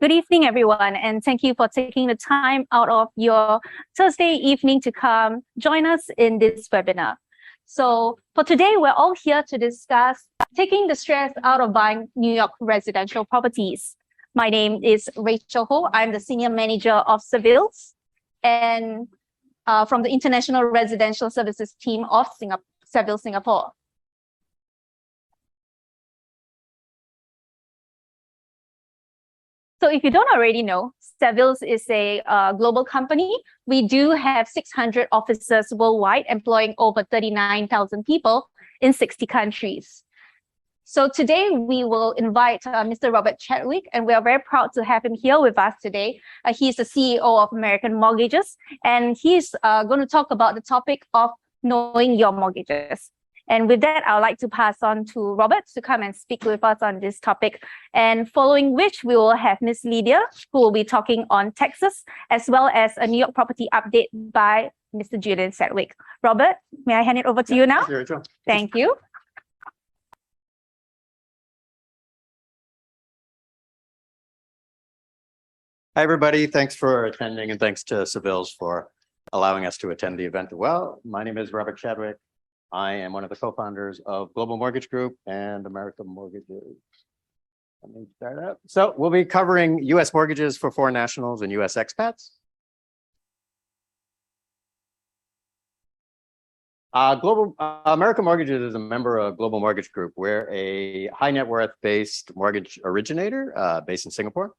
Good evening, everyone, and thank you for taking the time out of your Thursday evening to come join us in this webinar. So for today, we're all here to discuss taking the stress out of buying New York residential properties. My name is Rachel Ho. I'm the Senior Manager of Civils and from the International Residential Services team of Civil Singapore. So if you don't already know, Civils is a global company. We do have 600 offices worldwide, employing over 39,000 people in 60 countries. So today we will invite Mr. Robert Chadwick, and we are very proud to have him here with us today. He's the CEO of American Mortgages, and he's going to talk about the topic of knowing your mortgages. And with that, I would like to pass on to Robert to come and speak with us on this topic. And following which, we will have Ms. Lydia, who will be talking on taxes, as well as a New York property update by Mr. Julian Sedgwick. Robert, may I hand it over to you now? Sure. Thank you. Hi, everybody. Thanks for attending, and thanks to Civils for allowing us to attend the event. Well, my name is Robert Chadwick. I am one of the co-founders of Global Mortgage Group and American Mortgages. Let me start out. So we'll be covering U.S. mortgages for foreign nationals and U.S. expats. American Mortgages is a member of Global Mortgage Group. We're a high net worth based mortgage originator based in Singapore.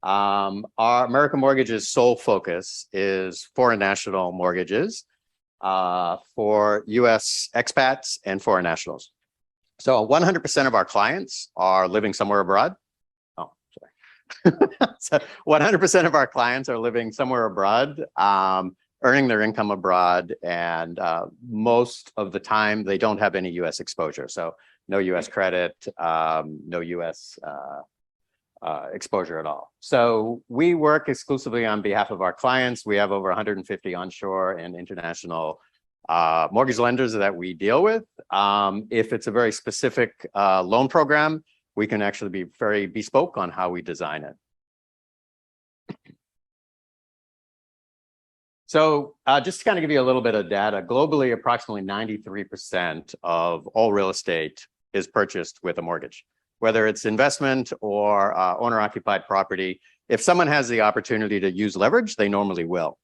Our American Mortgages' sole focus is foreign national mortgages for U.S. expats and foreign nationals. So 100% of our clients are living somewhere abroad. Oh, sorry. So 100% of our clients are living somewhere abroad, earning their income abroad, and most of the time they don't have any U.S. exposure. So no U.S. credit, no U.S. Exposure at all. So we work exclusively on behalf of our clients. We have over 150 onshore and international mortgage lenders that we deal with. If it's a very specific loan program, we can actually be very bespoke on how we design it. So just to kind of give you a little bit of data, globally, approximately 93% of all real estate is purchased with a mortgage. Whether it's investment or owner-occupied property, if someone has the opportunity to use leverage, they normally will.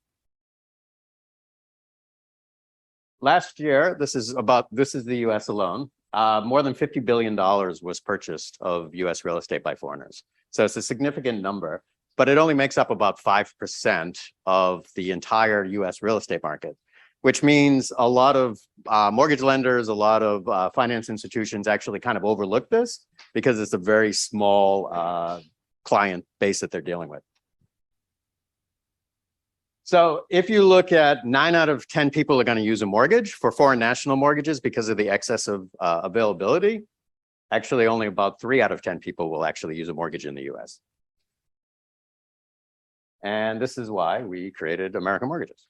Last year, this is the US alone, more than $50 billion was purchased of US real estate by foreigners. So it's a significant number, but it only makes up about 5% of the entire US real estate market, which means a lot of mortgage lenders, a lot of finance institutions actually kind of overlook this because it's a very small client base that they're dealing with. So if you look at 9 out of 10 people are going to use a mortgage for foreign national mortgages because of the excess of availability, actually only about 3 out of 10 people will actually use a mortgage in the US. And this is why we created American Mortgages.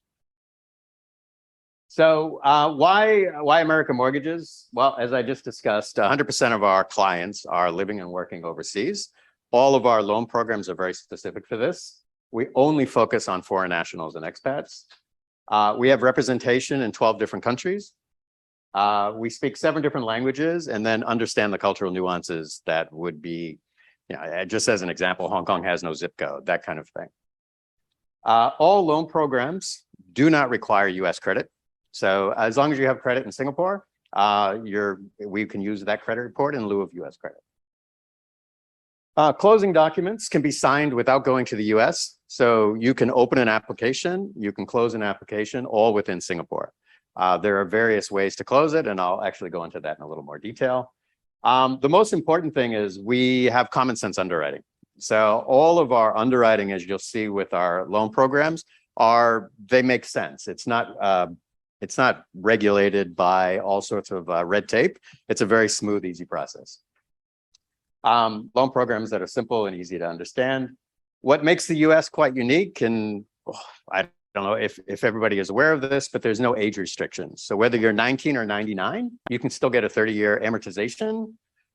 So why American Mortgages? Well, as I just discussed, 100% of our clients are living and working overseas. All of our loan programs are very specific for this. We only focus on foreign nationals and expats. We have representation in 12 different countries. We speak 7 different languages and then understand the cultural nuances that would be, just as an example, Hong Kong has no zip code, that kind of thing. All loan programs do not require US credit. So as long as you have credit in Singapore, we can use that credit report in lieu of US credit. Closing documents can be signed without going to the US. So you can open an application, you can close an application all within Singapore. There are various ways to close it, and I'll actually go into that in a little more detail. The most important thing is we have common sense underwriting. So all of our underwriting, as you'll see with our loan programs, they make sense. It's not regulated by all sorts of red tape. It's a very smooth, easy process. Loan programs that are simple and easy to understand. What makes the US quite unique, and I don't know if everybody is aware of this, but there's no age restrictions. So whether you're 19 or 99, you can still get a 30-year amortization.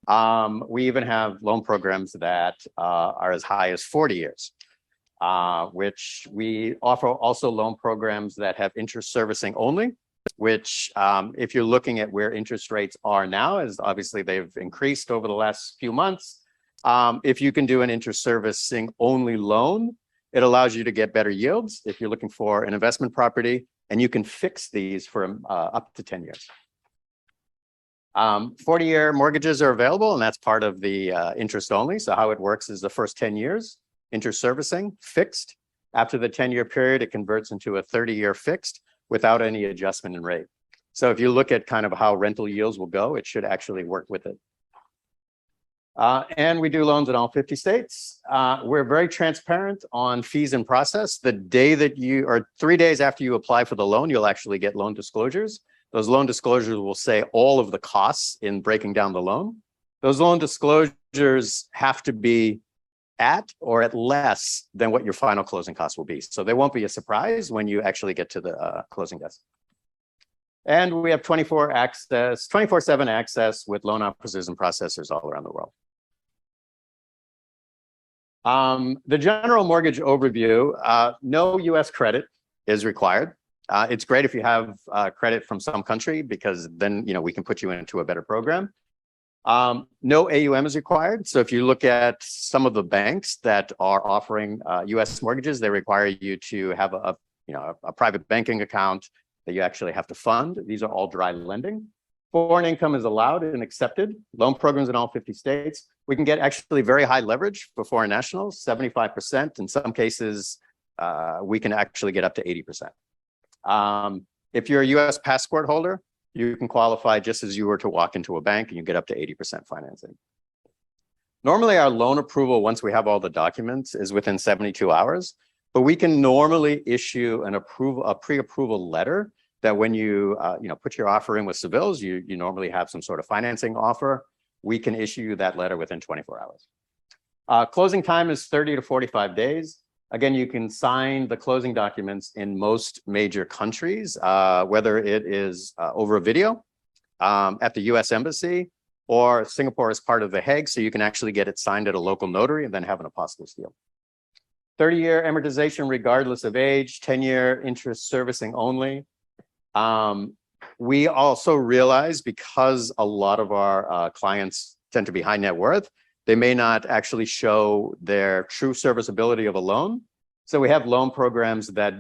We even have loan programs that are as high as 40 years, which we offer also loan programs that have interest servicing only, which if you're looking at where interest rates are now, is obviously they've increased over the last few months. If you can do an interest servicing only loan, it allows you to get better yields if you're looking for an investment property, and you can fix these for up to 10 years. 40-year mortgages are available, and that's part of the interest only. So how it works is the first 10 years, interest servicing, fixed. After the 10-year period, it converts into a 30-year fixed without any adjustment in rate. So if you look at kind of how rental yields will go, it should actually work with it. And we do loans in all 50 states. We're very transparent on fees and process. The day that you, or 3 days after you apply for the loan, you'll actually get loan disclosures. Those loan disclosures will say all of the costs in breaking down the loan. Those loan disclosures have to be at or at less than what your final closing costs will be. So they won't be a surprise when you actually get to the closing desk. And we have 24/7 access with loan officers and processors all around the world. The general mortgage overview, no US credit is required. It's great if you have credit from some country, because then we can put you into a better program. No AUM is required. So if you look at some of the banks that are offering US mortgages, they require you to have a private banking account that you actually have to fund. These are all dry lending. Foreign income is allowed and accepted. Loan programs in all 50 states. We can get actually very high leverage for foreign nationals, 75%. In some cases, we can actually get up to 80%. If you're a US passport holder, you can qualify just as you were to walk into a bank, and you get up to 80% financing. Normally, our loan approval, once we have all the documents, is within 72 hours. But we can normally issue a pre-approval letter that when you put your offer in with Seville's, you normally have some sort of financing offer. We can issue you that letter within 24 hours. Closing time is 30 to 45 days. Again, you can sign the closing documents in most major countries, whether it is over a video at the US Embassy, or Singapore is part of The Hague, so you can actually get it signed at a local notary and then have an apostille seal. 30-year amortization regardless of age, 10-year interest servicing only. We also realize, because a lot of our clients tend to be high net worth, they may not actually show their true serviceability of a loan. So we have loan programs that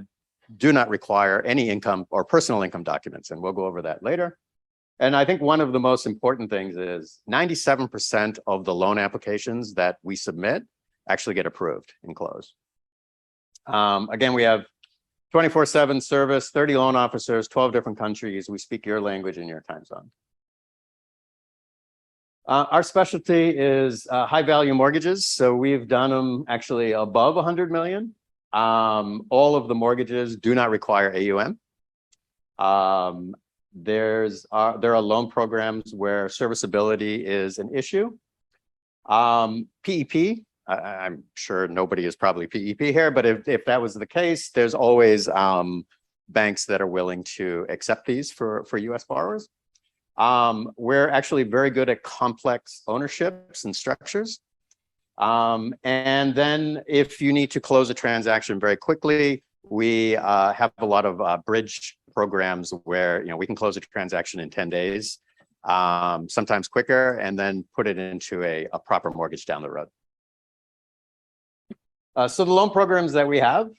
do not require any income or personal income documents, and we'll go over that later. And I think one of the most important things is 97% of the loan applications that we submit actually get approved and closed. Again, we have 24/7 service, 30 loan officers, 12 different countries. We speak your language in your time zone. Our specialty is high value mortgages. So we've done them actually above 100 million. All of the mortgages do not require AUM. There are loan programs where serviceability is an issue. PEP, I'm sure nobody is probably PEP here, but if that was the case, there's always banks that are willing to accept these for US borrowers. We're actually very good at complex ownerships and structures. And then if you need to close a transaction very quickly, we have a lot of bridge programs where we can close a transaction in 10 days, sometimes quicker, and then put it into a proper mortgage down the road. So the loan programs that we have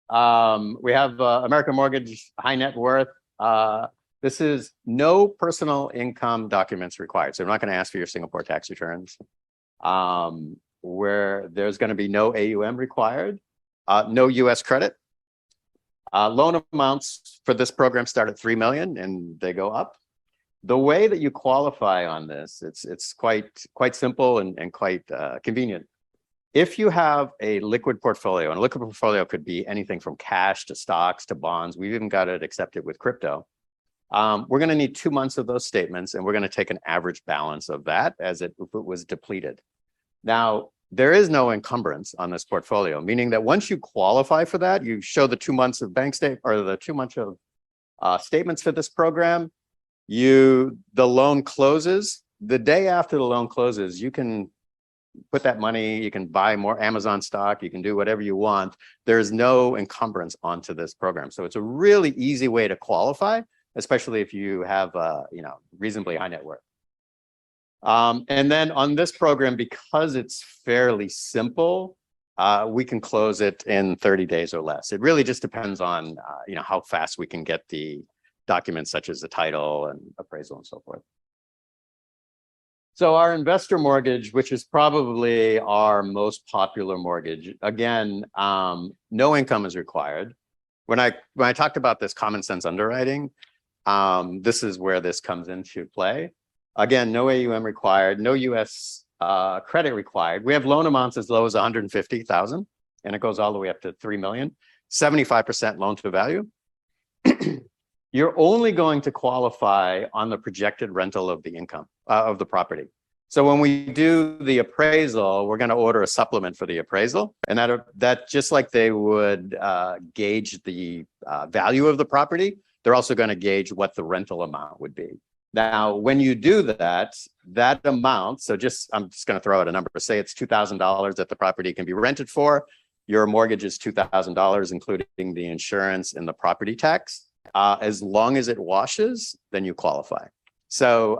American Mortgage High Net Worth. This is no personal income documents required. So we're not going to ask for your Singapore tax returns. Where there's going to be no AUM required, no US credit. Loan amounts for this program start at 3 million and they go up. The way that you qualify on this, it's quite simple and quite convenient. If you have a liquid portfolio, and a liquid portfolio could be anything from cash to stocks to bonds, we've even got it accepted with crypto. We're going to need 2 months of those statements, and we're going to take an average balance of that as if it was depleted. Now, there is no encumbrance on this portfolio, meaning that once you qualify for that, you show the 2 months of bank statement or the 2 months of statements for this program. The loan closes. the day after the loan closes, you can put that money, you can buy more Amazon stock, you can do whatever you want. There's no encumbrance onto this program. So it's a really easy way to qualify, especially if you have, reasonably high net worth. And then on this program, because it's fairly simple, we can close it in 30 days or less. It really just depends on, how fast we can get the documents such as the title and appraisal and so forth. So our investor mortgage, which is probably our most popular mortgage, again, no income is required. When I talked about this common sense underwriting, this is where this comes into play. Again, no AUM required, no US credit required. We have loan amounts as low as 150,000, and it goes all the way up to 3 million, 75% loan to value. You're only going to qualify on the projected rental of the income of the property. So when we do the appraisal, we're going to order a supplement for the appraisal, and that just like they would gauge the value of the property, they're also going to gauge what the rental amount would be. Now, when you do that amount, so I'm just going to throw out a number. Say it's $2,000 that the property can be rented for. Your mortgage is $2,000, including the insurance and the property tax. As long as it washes, then you qualify. So,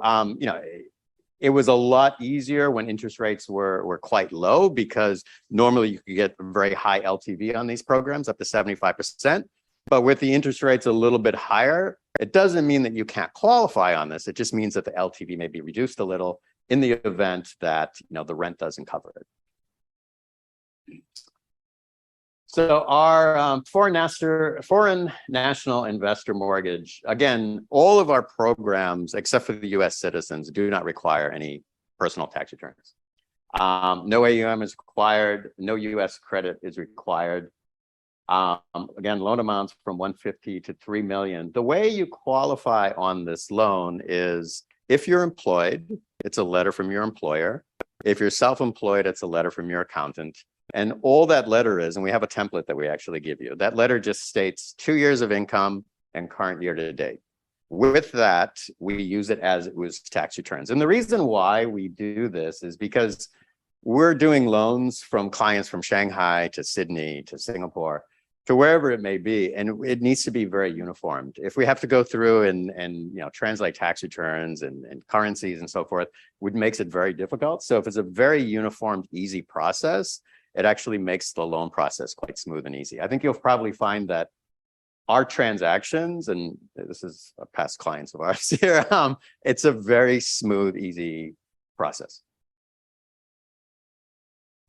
it was a lot easier when interest rates were quite low, because normally you could get very high LTV on these programs, up to 75%. But with the interest rates a little bit higher, it doesn't mean that you can't qualify on this. It just means that the LTV may be reduced a little in the event that the rent doesn't cover it. So our foreign national investor mortgage, again, all of our programs, except for the US citizens, do not require any personal tax returns. No AUM is required, no US credit is required. Again, loan amounts from 150 to 3 million. The way you qualify on this loan is if you're employed, it's a letter from your employer. If you're self-employed, it's a letter from your accountant. And all that letter is, and we have a template that we actually give you, that letter just states 2 years of income and current year to date. With that, we use it as it was tax returns. And the reason why we do this is because we're doing loans from clients from Shanghai to Sydney to Singapore to wherever it may be, and it needs to be very uniformed. If we have to go through and translate tax returns and currencies and so forth, it makes it very difficult. So if it's a very uniformed, easy process, it actually makes the loan process quite smooth and easy. I think you'll probably find that our transactions, and this is past clients of ours here, it's a very smooth, easy process.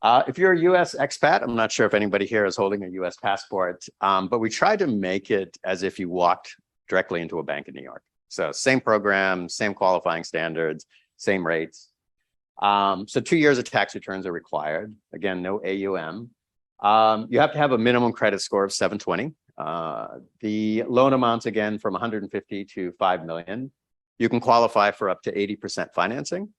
If you're a US expat, I'm not sure if anybody here is holding a US passport, but we try to make it as if you walked directly into a bank in New York. So same program, same qualifying standards, same rates. So 2 years of tax returns are required. Again, no AUM. You have to have a minimum credit score of 720. The loan amounts, again, from 150 to 5 million. You can qualify for up to 80% financing.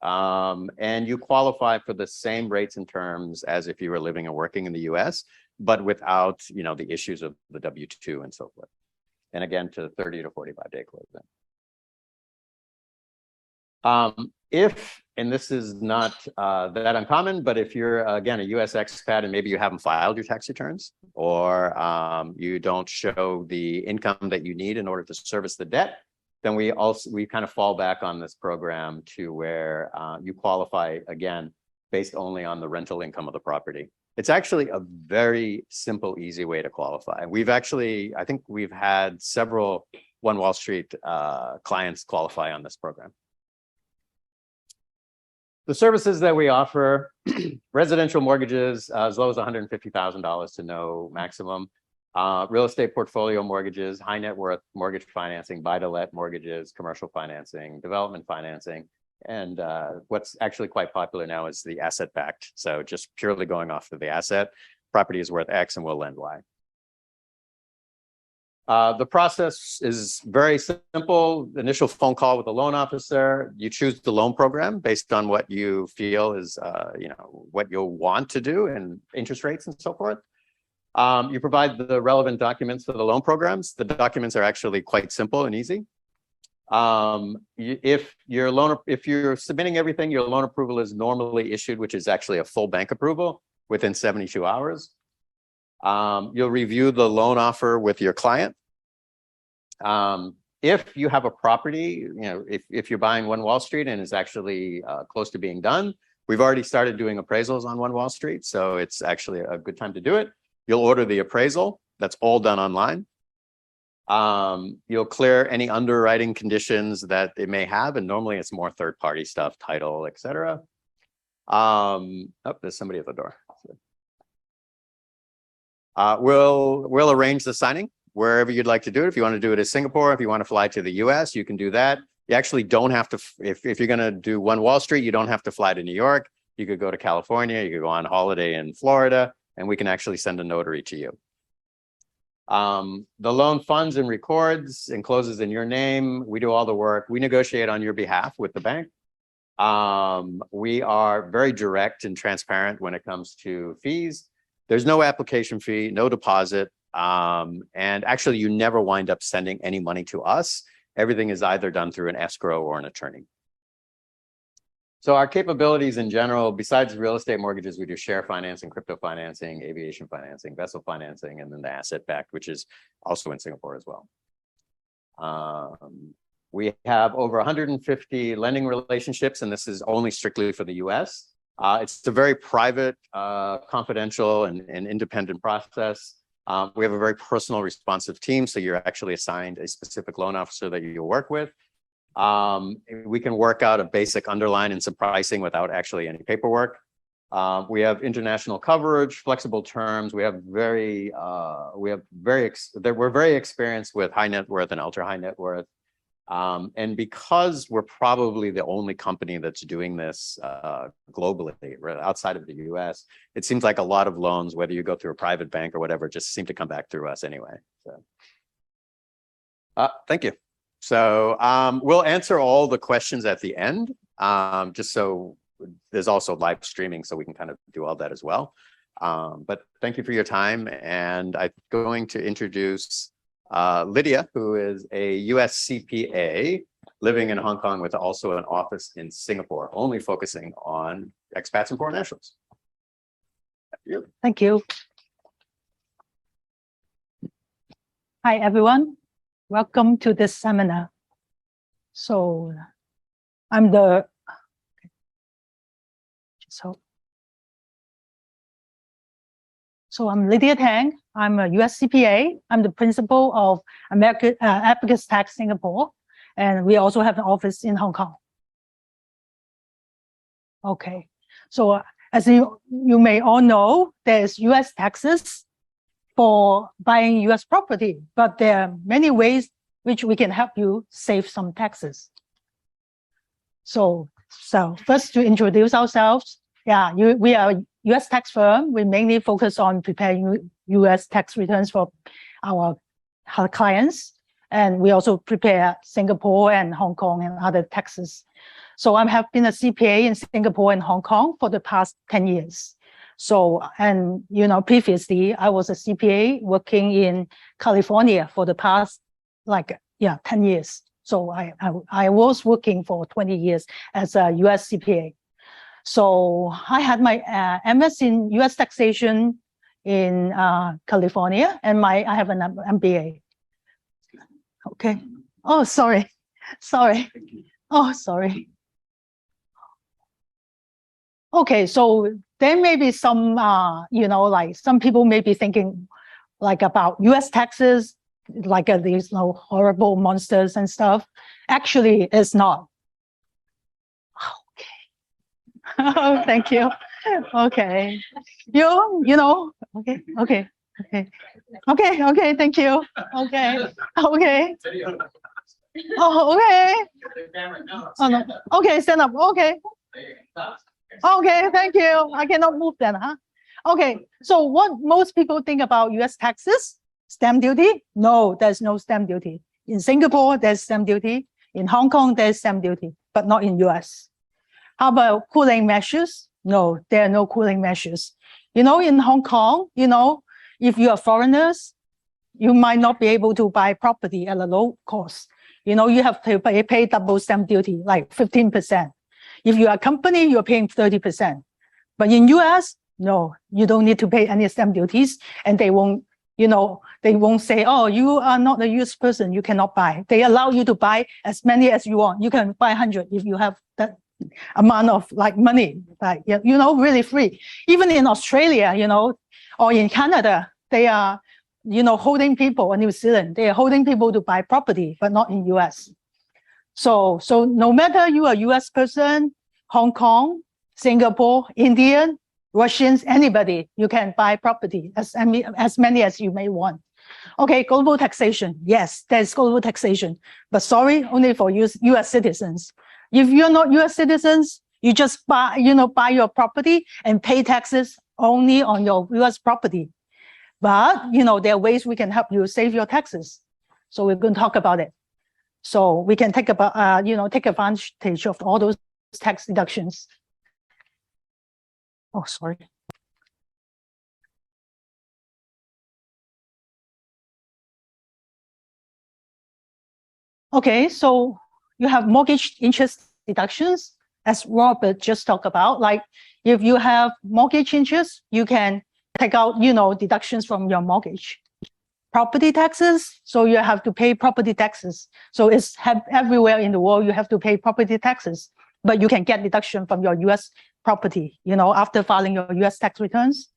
And you qualify for the same rates and terms as if you were living and working in the US, but without, the issues of the W-2 and so forth. And again, to 30 to 45 day closing. And this is not that uncommon, but if you're, again, a US expat and maybe you haven't filed your tax returns, or you don't show the income that you need in order to service the debt, then we kind of fall back on this program to where you qualify, again, based only on the rental income of the property. It's actually a very simple, easy way to qualify. I think we've had several One Wall Street clients qualify on this program. The services that we offer, residential mortgages as low as $150,000 to no maximum. Real estate portfolio mortgages, high net worth mortgage financing, buy-to-let mortgages, commercial financing, development financing, and what's actually quite popular now is the asset-backed. So just purely going off of the asset, property is worth X and we'll lend Y. The process is very simple. Initial phone call with the loan officer. You choose the loan program based on what you feel is, what you'll want to do and interest rates and so forth. You provide the relevant documents for the loan programs. The documents are actually quite simple and easy. If you're submitting everything, your loan approval is normally issued, which is actually a full bank approval within 72 hours. You'll review the loan offer with your client. If you have a property, if you're buying One Wall Street and it's actually close to being done, we've already started doing appraisals on One Wall Street, so it's actually a good time to do it. You'll order the appraisal. That's all done online. You'll clear any underwriting conditions that it may have, and normally it's more third-party stuff, title, etc. Oh, there's somebody at the door. We'll arrange the signing wherever you'd like to do it. If you want to do it in Singapore, if you want to fly to the US, you can do that. You actually don't have to, if you're going to do One Wall Street, you don't have to fly to New York. You could go to California, you could go on holiday in Florida, and we can actually send a notary to you. The loan funds and records and closes in your name. We do all the work. We negotiate on your behalf with the bank. We are very direct and transparent when it comes to fees. There's no application fee, no deposit. And actually, you never wind up sending any money to us. Everything is either done through an escrow or an attorney. So our capabilities in general, besides real estate mortgages, we do share financing, crypto financing, aviation financing, vessel financing, and then the asset backed, which is also in Singapore as well. We have over 150 lending relationships, and this is only strictly for the US. It's a very private, confidential, and independent process. We have a very personal, responsive team, so you're actually assigned a specific loan officer that you work with. We can work out a basic underline and some pricing without actually any paperwork. We have international coverage, flexible terms. We're very experienced with high net worth and ultra high net worth. And because we're probably the only company that's doing this globally, outside of the US, it seems like a lot of loans, whether you go through a private bank or whatever, just seem to come back through us anyway. So, thank you. So we'll answer all the questions at the end, just so there's also live streaming, so we can kind of do all that as well. But thank you for your time. And I'm going to introduce Lydia, who is a US CPA living in Hong Kong with also an office in Singapore, only focusing on expats and foreign nationals. Thank you. Hi, everyone. Welcome to this seminar. So I'm I'm Lydia Tang. I'm a US CPA. I'm the principal of Abacus Tax Singapore, and we also have an office in Hong Kong. Okay, so as you may all know, there's US taxes for buying US property, but there are many ways which we can help you save some taxes. So first, to introduce ourselves, we are a US tax firm. We mainly focus on preparing US tax returns for our clients, and we also prepare Singapore and Hong Kong and other taxes. So I have been a CPA in Singapore and Hong Kong for the past 10 years. So, and previously I was a CPA working in California for the past 10 years. So I was working for 20 years as a US CPA. So I had my MS in US taxation in California, and I have an MBA. Okay. Oh, sorry. Oh, sorry. Okay, so there may be some, some people may be thinking about US taxes, these horrible monsters and stuff. Actually, it's not. Okay. Oh, thank you. Okay. Okay. Thank you. Okay. Oh, okay. Oh, no. Okay, stand up. Okay. Okay, thank you. I cannot move then, huh? Okay, so what most people think about US taxes? Stamp duty? No, there's no stamp duty. In Singapore, there's stamp duty. In Hong Kong, there's stamp duty, but not in US. How about cooling measures? No, there are no cooling measures. In Hong Kong, if you are foreigners, you might not be able to buy property at a low cost. You have to pay double stamp duty, like 15%. If you are a company, you're paying 30%. But in US, no, you don't need to pay any stamp duties, and they won't, they won't say, oh, you are not a US person, you cannot buy. They allow you to buy as many as you want. You can buy 100 if you have that amount of money, really free. Even in Australia, or in Canada, they are, holding people, or New Zealand, they are holding people to buy property, but not in US. So no matter you are a US person, Hong Kong, Singapore, Indian, Russians, anybody, you can buy property as many as you may want. Okay, global taxation. Yes, there's global taxation, but sorry, only for US citizens. If you're not US citizens, you just buy your property and pay taxes only on your US property. But, there are ways we can help you save your taxes. So we're going to talk about it. So we can take advantage of all those tax deductions. Oh, sorry. Okay, so you have mortgage interest deductions, as Robert just talked about. Like if you have mortgage interest, you can take out, deductions from your mortgage. Property taxes, so you have to pay property taxes. So it's everywhere in the world, you have to pay property taxes, but you can get deduction from your US property, after filing your US tax returns.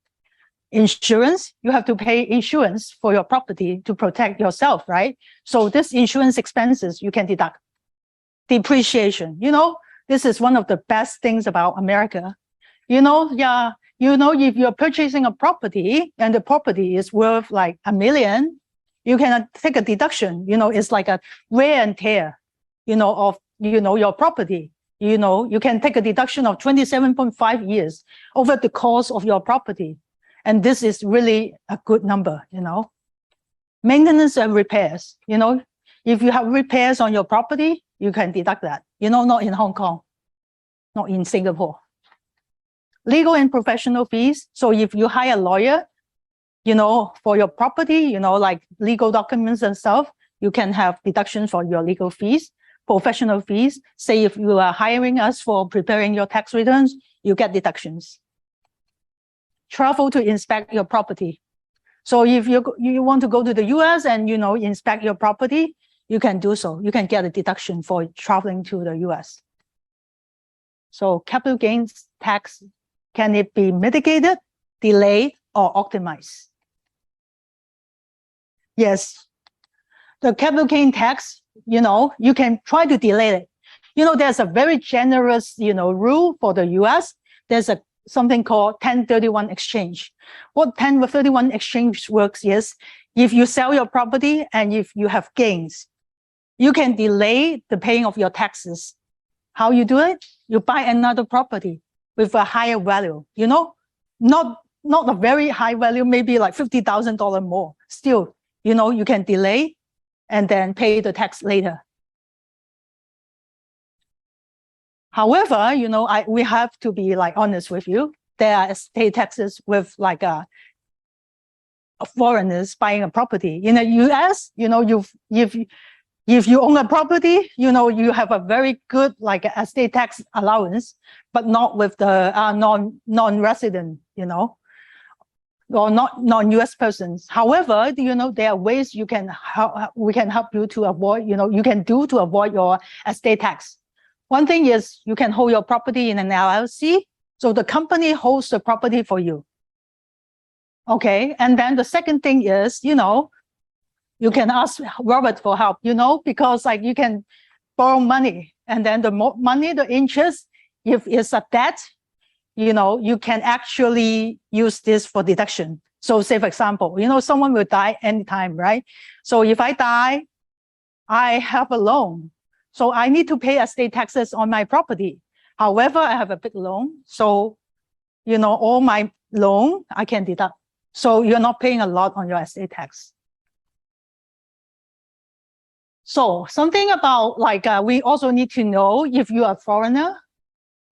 Insurance, you have to pay insurance for your property to protect yourself, right? So this insurance expenses, you can deduct. Depreciation, this is one of the best things about America. If you're purchasing a property and the property is worth like $1 million, you can take a deduction, it's like a wear and tear, of, your property. You can take a deduction of 27.5 years over the cost of your property. And this is really a good number, Maintenance and repairs, if you have repairs on your property, you can deduct that, not in Hong Kong, not in Singapore. Legal and professional fees. So if you hire a lawyer, for your property, like legal documents and stuff, you can have deductions for your legal fees. Professional fees, say if you are hiring us for preparing your tax returns, you get deductions. Travel to inspect your property. So if you want to go to the US and, inspect your property, you can do so. You can get a deduction for traveling to the US. So capital gains tax, can it be mitigated, delayed, or optimized? Yes. The capital gain tax, you can try to delay it. There's a very generous, rule for the US. There's something called 1031 exchange. What 1031 exchange works is, if you sell your property and if you have gains, you can delay the paying of your taxes. How you do it? You buy another property with a higher value, not a very high value, maybe like $50,000 more. Still, you can delay and then pay the tax later. However, we have to be honest with you. There are estate taxes with foreigners buying a property. In the US, if you own a property, you have a very good estate tax allowance, but not with the non-resident, or not non-US persons. However, there are ways we can help you to avoid, you can do to avoid your estate tax. One thing is you can hold your property in an LLC, so the company holds the property for you. Okay, and then the second thing is, you can ask Robert for help, because you can borrow money, and then the more money, the interest, if it's a debt, you can actually use this for deduction. So say, for example, someone will die anytime, right? So if I die, I have a loan. So I need to pay estate taxes on my property. However, I have a big loan. So, all my loan, I can deduct. So you're not paying a lot on your estate tax. So something about we also need to know, if you are a foreigner,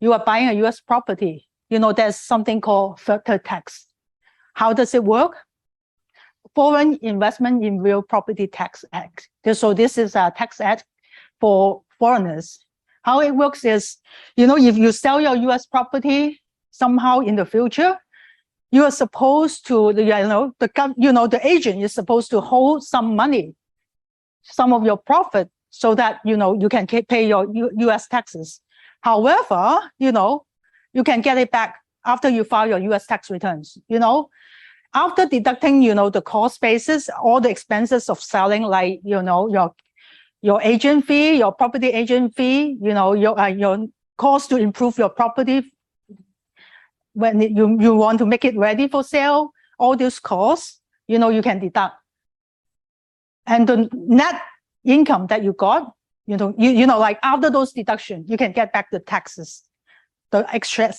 you are buying a US property, there's something called FIRTER tax. How does it work? Foreign Investment in Real Property Tax Act. So this is a tax act for foreigners. How it works is, if you sell your US property somehow in the future, you are supposed to, the agent is supposed to hold some money, some of your profit, so that, you can pay your US taxes. However, you can get it back after you file your US tax returns, after deducting, the cost basis, all the expenses of selling, like, your agent fee, your property agent fee, your cost to improve your property when you want to make it ready for sale, all these costs, you can deduct. And the net income that you got, like after those deductions, you can get back the taxes, the extra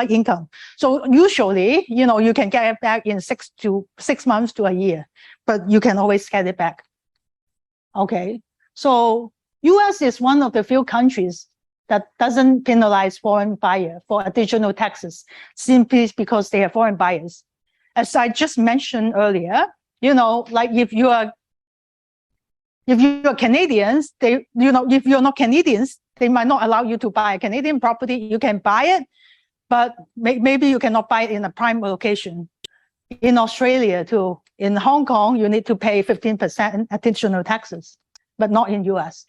income. So usually, you can get it back in 6 months to a year, but you can always get it back. Okay, so US is one of the few countries that doesn't penalize foreign buyer for additional taxes simply because they are foreign buyers. As I just mentioned earlier, like if you're Canadians, if you're not Canadians, they might not allow you to buy a Canadian property. You can buy it, but maybe you cannot buy it in a prime location. In Australia too, in Hong Kong, you need to pay 15% additional taxes, but not in US.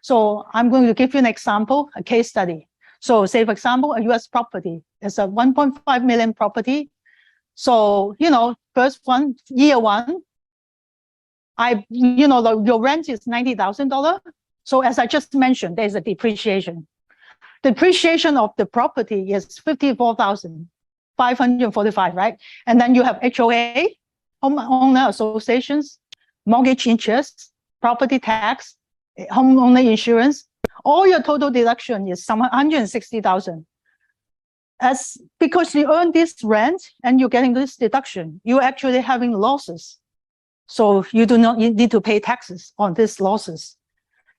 So I'm going to give you an example, a case study. So say, for example, a US property is a 1.5 million property. So, first one, year one, your rent is $90,000. So as I just mentioned, there's a depreciation. Depreciation of the property is $54,545, right? And then you have HOA, homeowner associations, mortgage interest, property tax, homeowner insurance. All your total deduction is some $160,000. Because you earn this rent and you're getting this deduction, you're actually having losses. So you do not need to pay taxes on these losses.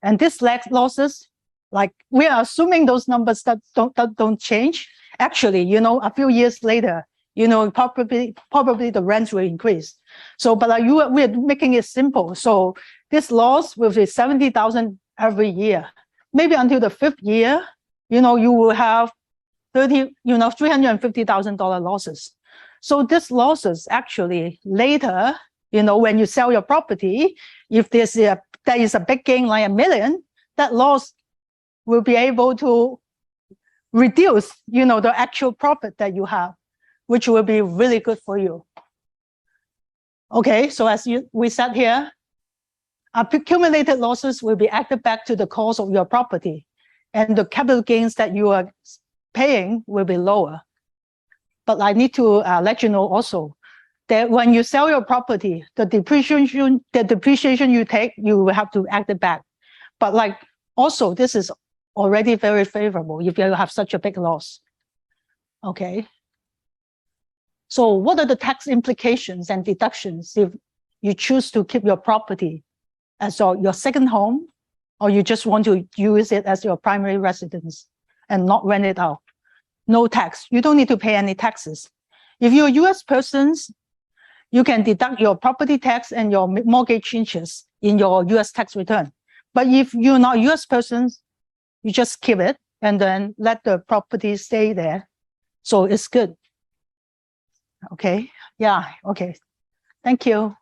And these losses, like we are assuming those numbers that don't change. Actually, a few years later, probably the rents will increase. So, but we're making it simple. So this loss will be $70,000 every year. Maybe until the 5th year, you will have $350,000 losses. So these losses actually later, when you sell your property, if there is a big gain like $1 million, that loss will be able to reduce, the actual profit that you have, which will be really good for you. Okay, so as we said here, accumulated losses will be added back to the cost of your property, and the capital gains that you are paying will be lower. But I need to let you know also that when you sell your property, the depreciation you take, you will have to add it back. But also, this is already very favorable if you have such a big loss. Okay. So what are the tax implications and deductions if you choose to keep your property as your second home, or you just want to use it as your primary residence and not rent it out? No tax. You don't need to pay any taxes. If you're US persons, you can deduct your property tax and your mortgage interest in your US tax return. But if you're not US persons, you just keep it and then let the property stay there. So it's good. Okay. Yeah. Okay. Thank you.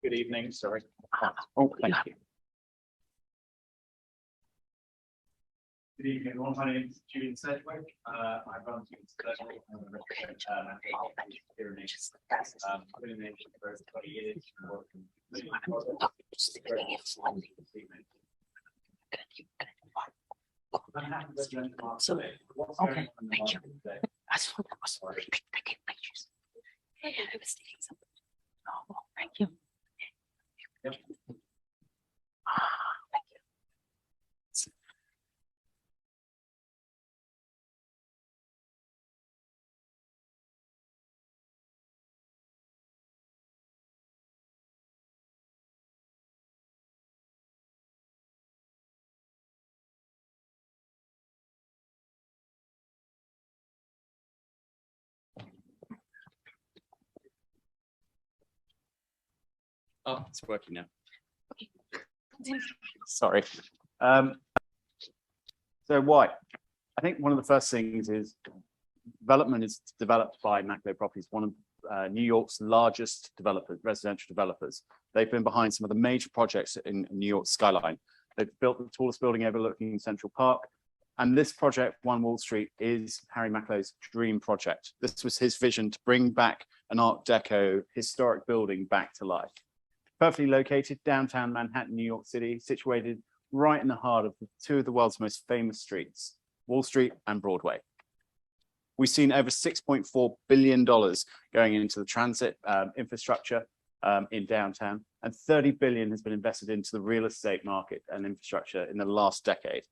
Good evening. Sorry. Oh, thank you. Good evening, everyone. My name is Julian Sedgwick. I run Julian Sedgwick. I'm a resident here in NYC. I've been in the industry for over 20 years. So, okay, thank you. I thought that was taking pictures. Yeah, I was taking something. Oh, thank you. Yep. Oh, it's working now. Sorry. So why? I think one of the first things is development is developed by Macklowe Properties, one of New York's largest developers, residential developers. They've been behind some of the major projects in New York's skyline. They've built the tallest building overlooking Central Park. And this project, One Wall Street, is Harry Macklowe's dream project. This was his vision to bring back an Art Deco historic building back to life. Perfectly located downtown Manhattan, New York City, situated right in the heart of two of the world's most famous streets, Wall Street and Broadway. We've seen over $6.4 billion going into the transit infrastructure in downtown, and 30 billion has been invested into the real estate market and infrastructure in the last decade.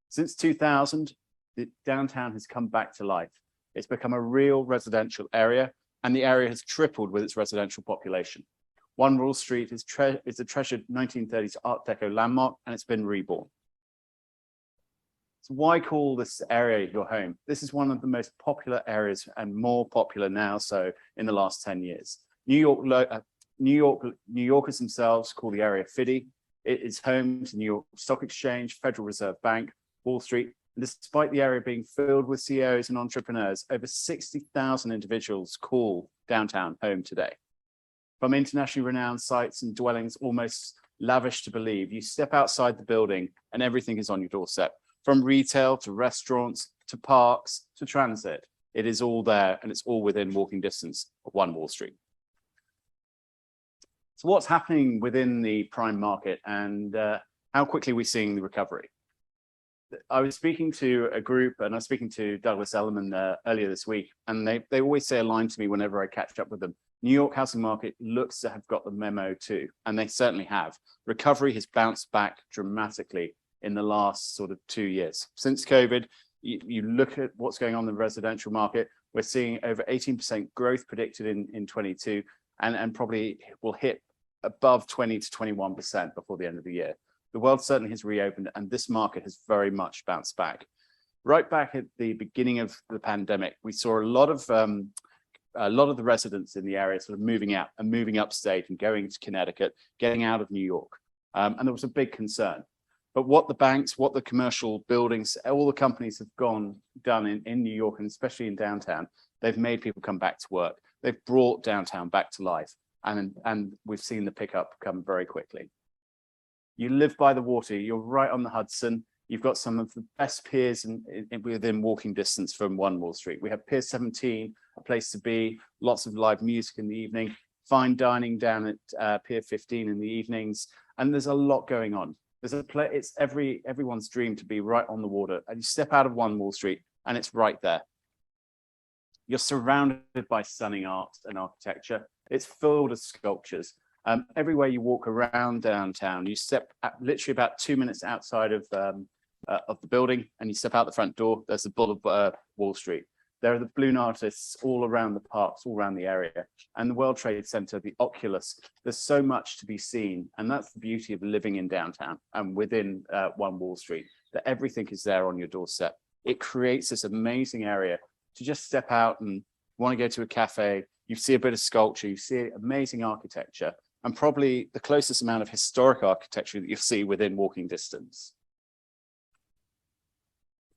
Since 2000, the downtown has come back to life. It's become a real residential area, and the area has tripled with its residential population. One Wall Street is a treasured 1930s Art Deco landmark, and it's been reborn. So why call this area your home? This is one of the most popular areas, and more popular now so in the last 10 years. New Yorkers themselves call the area FIDDY. It is home to New York Stock Exchange, Federal Reserve Bank, Wall Street. And despite the area being filled with CEOs and entrepreneurs, over 60,000 individuals call downtown home today. From internationally renowned sites and dwellings almost lavish to believe, you step outside the building and everything is on your doorstep. From retail to restaurants to parks to transit, it is all there, and it's all within walking distance of One Wall Street. So what's happening within the prime market, and how quickly are we seeing the recovery? I was speaking to a group, and I was speaking to Douglas Elliman earlier this week, and they always say a line to me whenever I catch up with them. New York housing market looks to have got the memo too, and they certainly have. Recovery has bounced back dramatically in the last sort of 2 years. Since COVID, you look at what's going on in the residential market, we're seeing over 18% growth predicted in 22, and probably will hit above 20 to 21% before the end of the year. The world certainly has reopened, and this market has very much bounced back. Right back at the beginning of the pandemic, we saw a lot of the residents in the area sort of moving out and moving upstate and going to Connecticut, getting out of New York. And there was a big concern. But what the banks, what the commercial buildings, all the companies have done in New York, and especially in downtown, they've made people come back to work. They've brought downtown back to life. And we've seen the pickup come very quickly. You live by the water, you're right on the Hudson. You've got some of the best piers within walking distance from One Wall Street. We have Pier 17, a place to be, lots of live music in the evening, fine dining down at Pier 15 in the evenings, and there's a lot going on. It's everyone's dream to be right on the water, and you step out of One Wall Street and it's right there. You're surrounded by stunning art and architecture. It's filled with sculptures. Everywhere you walk around downtown, you step literally about 2 minutes outside of the building, and you step out the front door. There's the Bull of Wall Street. There are the balloon artists all around the parks, all around the area, and the World Trade Center, the Oculus. There's so much to be seen, and that's the beauty of living in downtown and within One Wall Street, that everything is there on your doorstep. It creates this amazing area to just step out and want to go to a cafe. You see a bit of sculpture, you see amazing architecture, and probably the closest amount of historic architecture that you'll see within walking distance.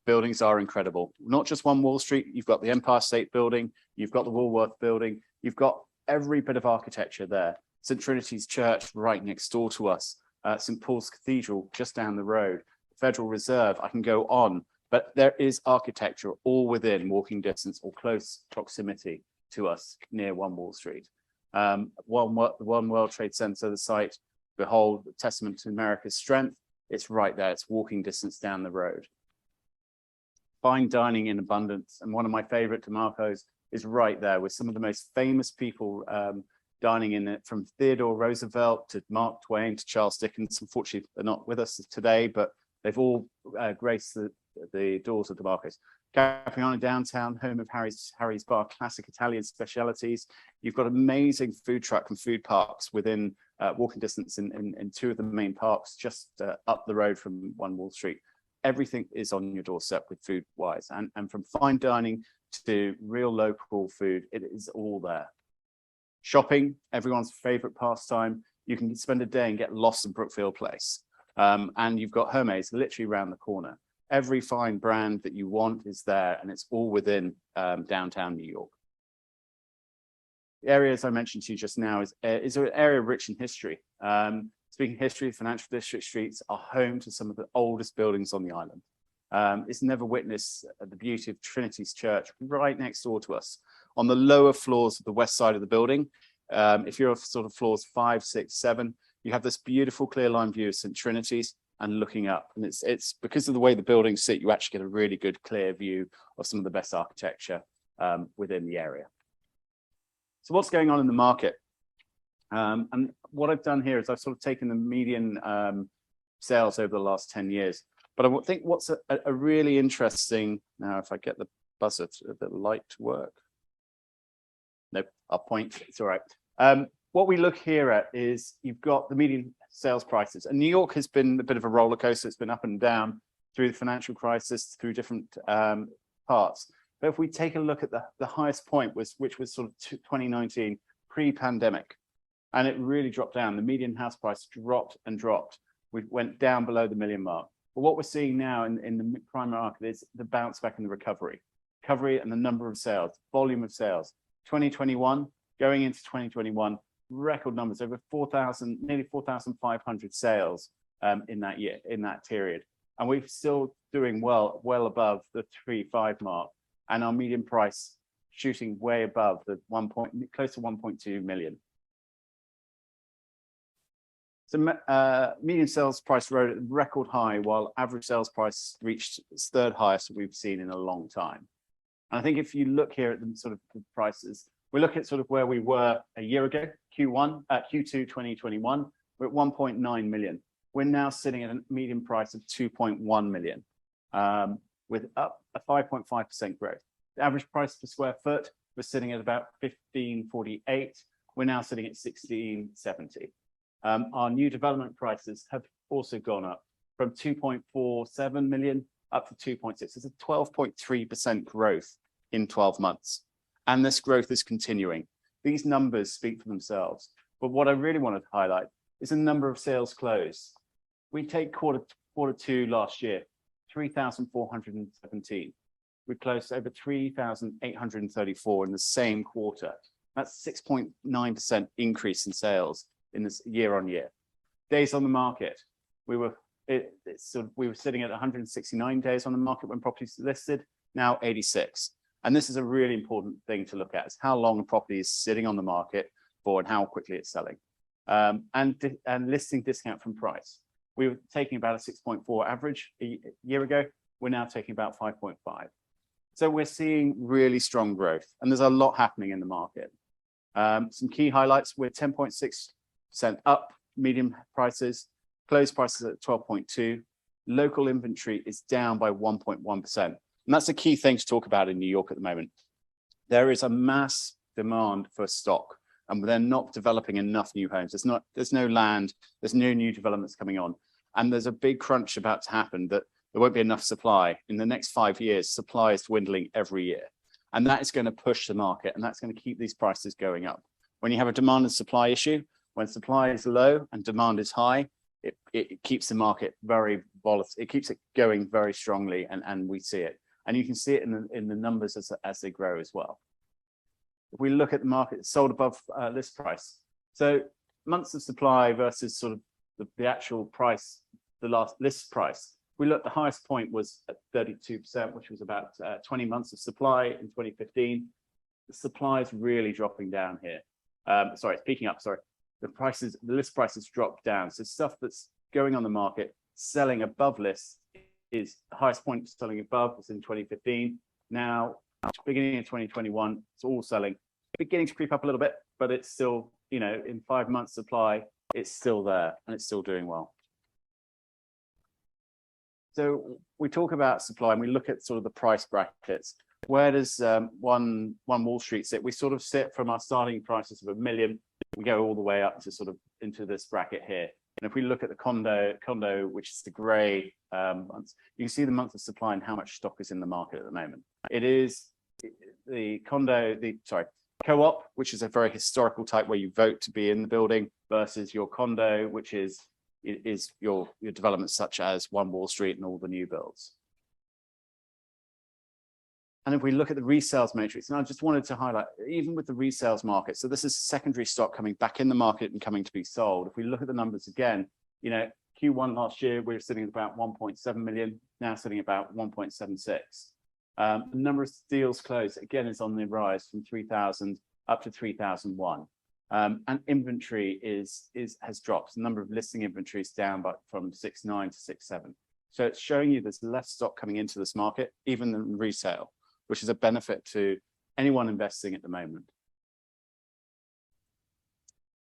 Buildings are incredible. Not just One Wall Street, you've got the Empire State Building, you've got the Woolworth Building, you've got every bit of architecture there. St. Trinity's Church right next door to us, St. Paul's Cathedral just down the road, Federal Reserve, I can go on, but there is architecture all within walking distance or close proximity to us near One Wall Street. One World Trade Center, the site, behold, the testament to America's strength. It's right there, it's walking distance down the road. Fine dining in abundance, and one of my favorite DeMarco's is right there with some of the most famous people dining in it, from Theodore Roosevelt to Mark Twain to Charles Dickens. Unfortunately, they're not with us today, but they've all graced the doors of DeMarco's. Capriano downtown, home of Harry's Bar, classic Italian specialities. You've got amazing food truck and food parks within walking distance in two of the main parks just up the road from One Wall Street. Everything is on your doorstep with food wise, and from fine dining to real local food, it is all there. Shopping, everyone's favorite pastime. You can spend a day and get lost in Brookfield Place. And you've got Hermes literally around the corner. Every fine brand that you want is there, and it's all within downtown New York. The area, as I mentioned to you just now, is an area rich in history. Speaking of history, financial district streets are home to some of the oldest buildings on the island. It's never witnessed the beauty of Trinity's Church right next door to us. On the lower floors of the west side of the building, if you're sort of floors 5, 6, 7, you have this beautiful clear line view of St. Trinity's and looking up. And it's because of the way the buildings sit, you actually get a really good clear view of some of the best architecture within the area. So what's going on in the market? And what I've done here is I've sort of taken the median sales over the last 10 years. But I think what's a really interesting, now if I get the buzzer, the light to work. Nope, I'll point, it's all right. What we look here at is you've got the median sales prices. And New York has been a bit of a roller coaster. It's been up and down through the financial crisis, through different parts. But if we take a look at the highest point, which was sort of 2019, pre-pandemic, and it really dropped down. The median house price dropped and dropped. We went down below the million mark. But what we're seeing now in the prime market is the bounce back in the recovery and the number of sales, volume of sales. 2021, going into 2021, record numbers, over 4,000, nearly 4,500 sales in that year, in that period. And we're still doing well above the 3.5 mark. And our median price shooting way above the close to 1.2 million. So median sales price rode at a record high, while average sales price reached its third highest we've seen in a long time. And I think if you look here at the sort of the prices, we look at sort of where we were a year ago, Q2 2021, we're at 1.9 million. We're now sitting at a median price of 2.1 million, with up a 5.5% growth. The average price per square foot was sitting at about 1548. We're now sitting at 1670. Our new development prices have also gone up from 2.47 million up to 2.6. It's a 12.3% growth in 12 months. And this growth is continuing. These numbers speak for themselves. But what I really wanted to highlight is the number of sales closed. We take quarter 2 last year, 3,417. We closed over 3,834 in the same quarter. That's 6.9% increase in sales in this year on year. Days on the market, we were sitting at 169 days on the market when properties listed, now 86. And this is a really important thing to look at, is how long a property is sitting on the market for and how quickly it's selling. And listing discount from price. We were taking about a 6.4 average a year ago. We're now taking about 5.5. So we're seeing really strong growth, and there's a lot happening in the market. Some key highlights: we're 10.6% up, median prices, closed prices at 12.2. Local inventory is down by 1.1%. And that's a key thing to talk about in New York at the moment. There is a mass demand for stock, and they're not developing enough new homes. There's no land, there's no new developments coming on. And there's a big crunch about to happen that there won't be enough supply. In the next 5 years, supply is dwindling every year. And that is going to push the market, and that's going to keep these prices going up. When you have a demand and supply issue, when supply is low and demand is high, it keeps the market very volatile. It keeps it going very strongly, and we see it. And you can see it in the numbers as they grow as well. If we look at the market, it's sold above list price. So months of supply versus sort of the actual price, the last list price. We look, the highest point was at 32%, which was about 20 months of supply in 2015. The supply is really dropping down here. Sorry, it's peaking up, sorry. The list prices dropped down. So stuff that's going on the market, selling above list, is the highest point selling above was in 2015. Now, beginning of 2021, it's all selling. Beginning to creep up a little bit, but it's still, you know, in 5 months supply, it's still there and it's still doing well. So we talk about supply and we look at sort of the price brackets. Where does one Wall Street sit? We sort of sit from our starting prices of $1 million. We go all the way up to sort of into this bracket here. And if we look at the condo, which is the gray months, you can see the month of supply and how much stock is in the market at the moment. It is the Co-op, which is a very historical type where you vote to be in the building, versus your condo, which is your developments such as One Wall Street and all the new builds. And if we look at the resales matrix, and I just wanted to highlight, even with the resales market, so this is secondary stock coming back in the market and coming to be sold. If we look at the numbers again, you know, Q1 last year, we were sitting at about 1.7 million, now sitting at about 1.76. The number of deals closed, again, is on the rise from 3,000 up to 3,001. And inventory has dropped. The number of listing inventories down from 6.9 to 6.7. So it's showing you there's less stock coming into this market, even than resale, which is a benefit to anyone investing at the moment.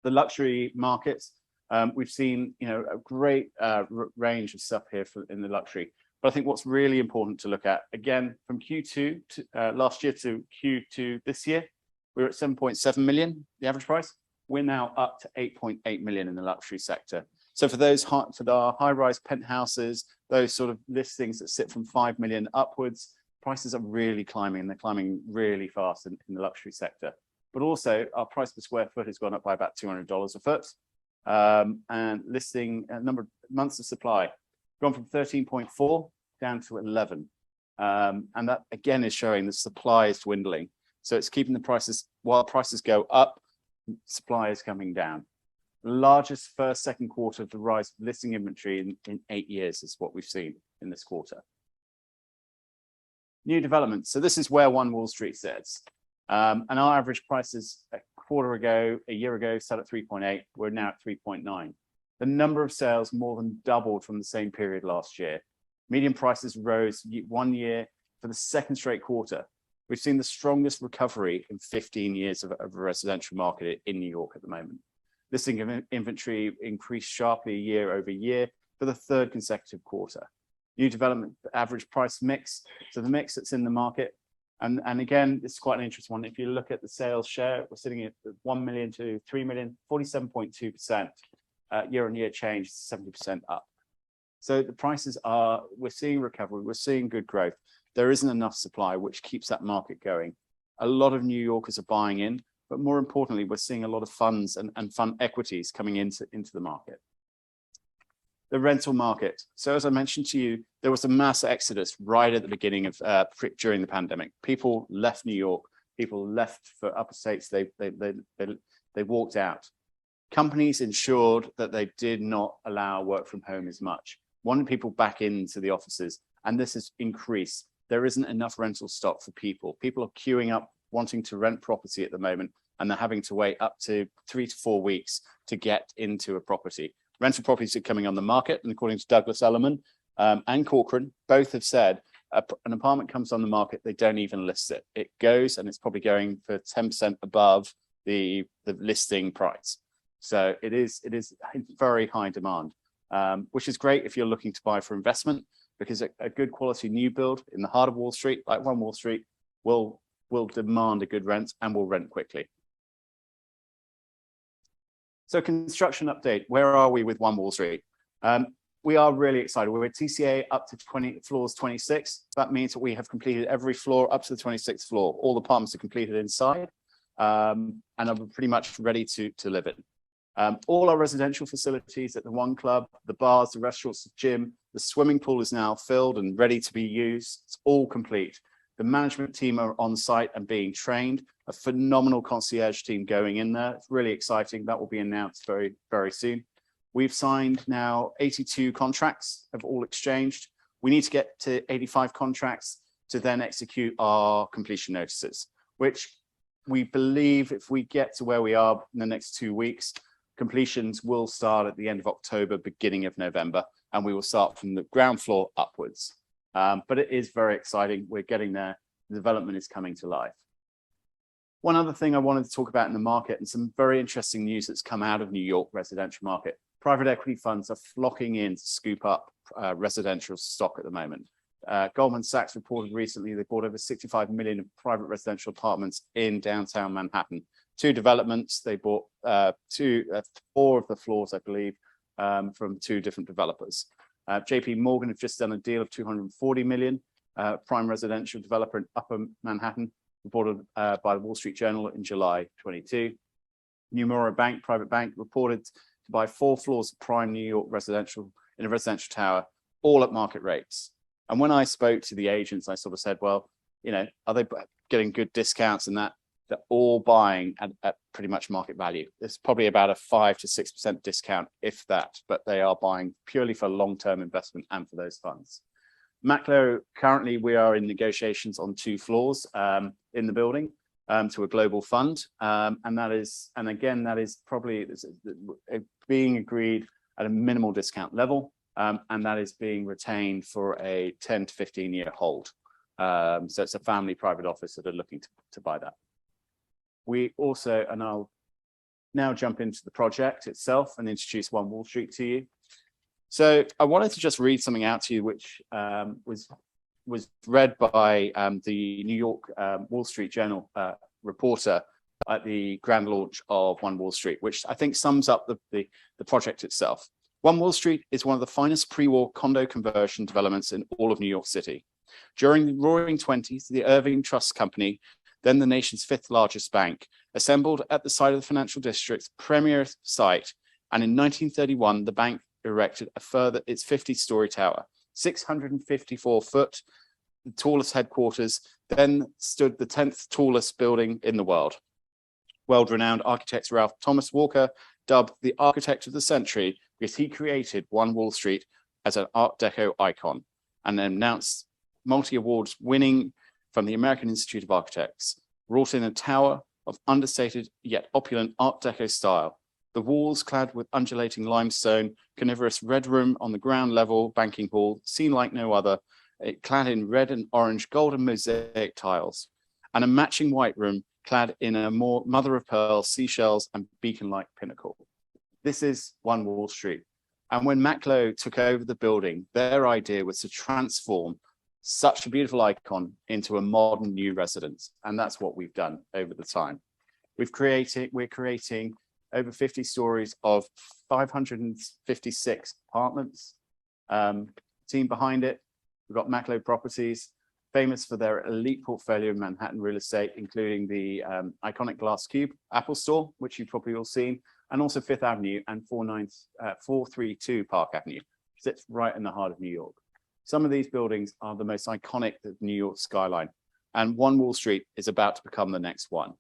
The luxury markets, we've seen, you know, a great range of stuff here in the luxury. But I think what's really important to look at, again, from Q2 to, last year to Q2 this year, we were at 7.7 million, the average price. We're now up to 8.8 million in the luxury sector. So for those high-rise penthouses, those sort of listings that sit from 5 million upwards, prices are really climbing, and they're climbing really fast in the luxury sector. But also our price per square foot has gone up by about $200 a foot. And listing a number of months of supply, gone from 13.4 down to 11. And that again is showing the supply is dwindling. So it's keeping the prices, while prices go up, supply is coming down. The largest first, second quarter of the rise of listing inventory in 8 years is what we've seen in this quarter. New developments. So this is where One Wall Street sits. And our average prices a year ago, sat at 3.8. We're now at 3.9. The number of sales more than doubled from the same period last year. Median prices rose 1 year for the second straight quarter. We've seen the strongest recovery in 15 years of a residential market in New York at the moment. Listing inventory increased sharply year over year for the third consecutive quarter. New development average price mix, so the mix that's in the market. And again, it's quite an interesting one. If you look at the sales share, we're sitting at 1 million to 3 million, 47.2%. Year-on-year change, 70% up. So the prices are, we're seeing recovery, we're seeing good growth. There isn't enough supply, which keeps that market going. A lot of New Yorkers are buying in, but more importantly, we're seeing a lot of funds and fund equities coming into the market. The rental market. So as I mentioned to you, there was a mass exodus right at the beginning of during the pandemic. People left New York, people left for upper states, they walked out. Companies ensured that they did not allow work from home as much, wanted people back into the offices, and this has increased. There isn't enough rental stock for people. People are queuing up wanting to rent property at the moment, and they're having to wait up to 3 to 4 weeks to get into a property. Rental properties are coming on the market, and according to Douglas Elliman and Corcoran, both have said an apartment comes on the market, they don't even list it. It goes, and it's probably going for 10% above the listing price. So it is very high demand, which is great if you're looking to buy for investment, because a good quality new build in the heart of Wall Street, like One Wall Street, will demand a good rent and will rent quickly. So construction update, where are we with One Wall Street? We are really excited. We're at TCA up to floors 26. That means that we have completed every floor up to the 26th floor. All the apartments are completed inside and are pretty much ready to live in. All our residential facilities at the One Club, the bars, the restaurants, the gym, the swimming pool is now filled and ready to be used. It's all complete. The management team are on site and being trained. A phenomenal concierge team going in there. It's really exciting. That will be announced very, very soon. We've signed now 82 contracts, have all exchanged. We need to get to 85 contracts to then execute our completion notices, which we believe if we get to where we are in the next 2 weeks, completions will start at the end of October, beginning of November, and we will start from the ground floor upwards. But it is very exciting. We're getting there. The development is coming to life. One other thing I wanted to talk about in the market, and some very interesting news that's come out of New York residential market. Private equity funds are flocking in to scoop up residential stock at the moment. Goldman Sachs reported recently they bought over 65 million of private residential apartments in downtown Manhattan. 2 developments, they bought 4 of the floors, I believe, from 2 different developers. JP Morgan have just done a deal of 240 million, prime residential developer in Upper Manhattan, reported by the Wall Street Journal in July 22. Nomura Bank, private bank, reported to buy 4 floors of prime New York residential in a residential tower, all at market rates. And when I spoke to the agents, I sort of said, well, you know, are they getting good discounts and that? They're all buying at pretty much market value. There's probably about a 5 to 6% discount, if that, but they are buying purely for long-term investment and for those funds. Macklowe, currently we are in negotiations on 2 floors in the building to a global fund. And that is probably being agreed at a minimal discount level. And that is being retained for a 10 to 15 year hold. So it's a family private office that are looking to buy that. We also, and I'll now jump into the project itself and introduce One Wall Street to you. So I wanted to just read something out to you, which was read by the New York Wall Street Journal reporter at the grand launch of One Wall Street, which I think sums up the project itself. One Wall Street is one of the finest pre-war condo conversion developments in all of New York City. During the Roaring '20s, the Irving Trust Company, then the nation's 5th largest bank, assembled at the site of the financial district's premier site. And in 1931, the bank erected its 50-story tower, 654 foot, the tallest headquarters, then stood the 10th tallest building in the world. World-renowned architect Ralph Thomas Walker, dubbed the architect of the century because he created One Wall Street as an Art Deco icon and announced multi-awards winning from the American Institute of Architects, wrought in a tower of understated yet opulent Art Deco style. The walls clad with undulating limestone, carnivorous red room on the ground level, banking hall, seen like no other, clad in red and orange golden mosaic tiles, and a matching white room clad in a more mother of pearl, seashells, and beacon-like pinnacle. This is One Wall Street. And when Macklowe took over the building, their idea was to transform such a beautiful icon into a modern new residence. And that's what we've done over the time. We're creating over 50 stories of 556 apartments. Team behind it, we've got Macklowe Properties, famous for their elite portfolio of Manhattan real estate, including the iconic Glass Cube Apple Store, which you've probably all seen, and also 5th Avenue and 432 Park Avenue, which sits right in the heart of New York. Some of these buildings are the most iconic of New York skyline, and One Wall Street is about to become the next one.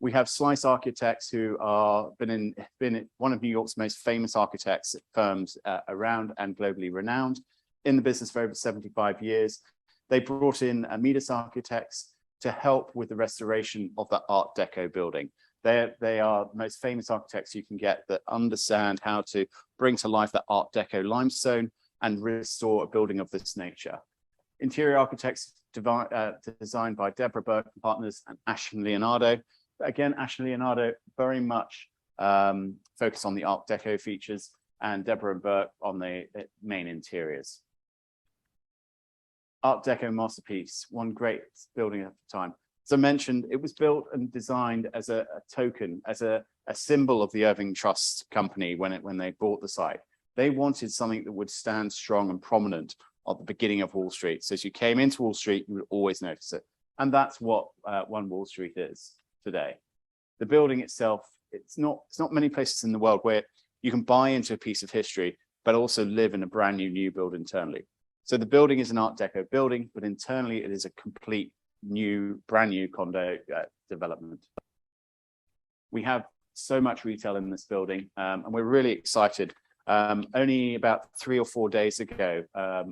We have Slice Architects, who are been one of New York's most famous architects firms around and globally renowned, in the business for over 75 years. They brought in Midas Architects to help with the restoration of that Art Deco building. They are the most famous architects you can get that understand how to bring to life that Art Deco limestone and restore a building of this nature. Interior architects designed by Deborah Burke and Partners and Ashton Leonardo. Again, Ashton Leonardo very much focused on the Art Deco features, and Deborah and Burke on the main interiors. Art Deco masterpiece, one great building at the time. As I mentioned, it was built and designed as a token, as a symbol of the Irving Trust Company when they bought the site. They wanted something that would stand strong and prominent at the beginning of Wall Street. So as you came into Wall Street, you would always notice it. And that's what One Wall Street is today. The building itself, it's not many places in the world where you can buy into a piece of history, but also live in a brand new build internally. So the building is an Art Deco building, but internally it is a complete brand new condo development. We have so much retail in this building, and we're really excited. Only about 3 or 4 days ago,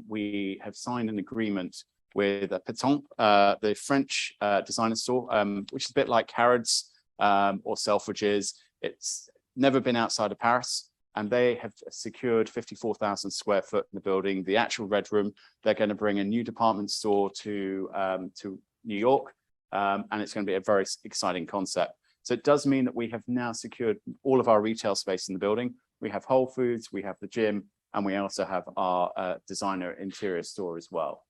we have signed an agreement with Peton, the French designer store, which is a bit like Harrods or Selfridges. It's never been outside of Paris, and they have secured 54,000 square foot in the building, the actual Red Room. They're going to bring a new department store to New York, and it's going to be a very exciting concept. So it does mean that we have now secured all of our retail space in the building. We have Whole Foods, we have the gym, and we also have our designer interior store as well.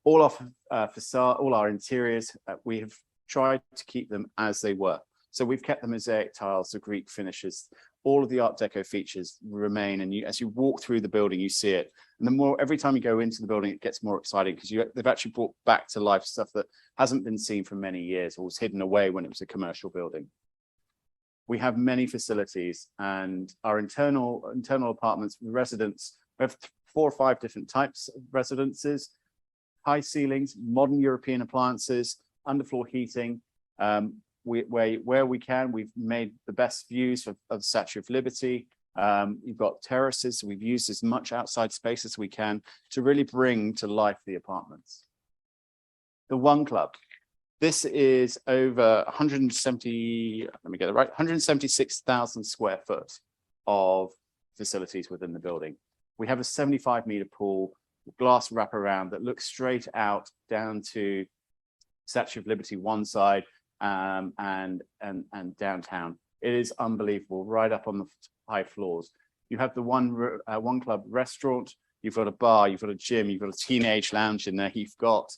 All our facade, all our interiors, we have tried to keep them as they were. So we've kept the mosaic tiles, the Greek finishes. all of the Art Deco features remain, and as you walk through the building, you see it. And the more, every time you go into the building, it gets more exciting because they've actually brought back to life stuff that hasn't been seen for many years or was hidden away when it was a commercial building. We have many facilities, and our internal apartments, residents, we have 4 or 5 different types of residences, high ceilings, modern European appliances, underfloor heating. Where we can, we've made the best views of the Statue of Liberty. You've got terraces, so we've used as much outside space as we can to really bring to life the apartments. The One Club. This is over 170, let me get it right, 176,000 square foot of facilities within the building. We have a 75-meter pool, glass wraparound that looks straight out down to Statue of Liberty one side, and downtown. It is unbelievable, right up on the high floors. You have the One Club restaurant, you've got a bar, you've got a gym, you've got a teenage lounge in there, you've got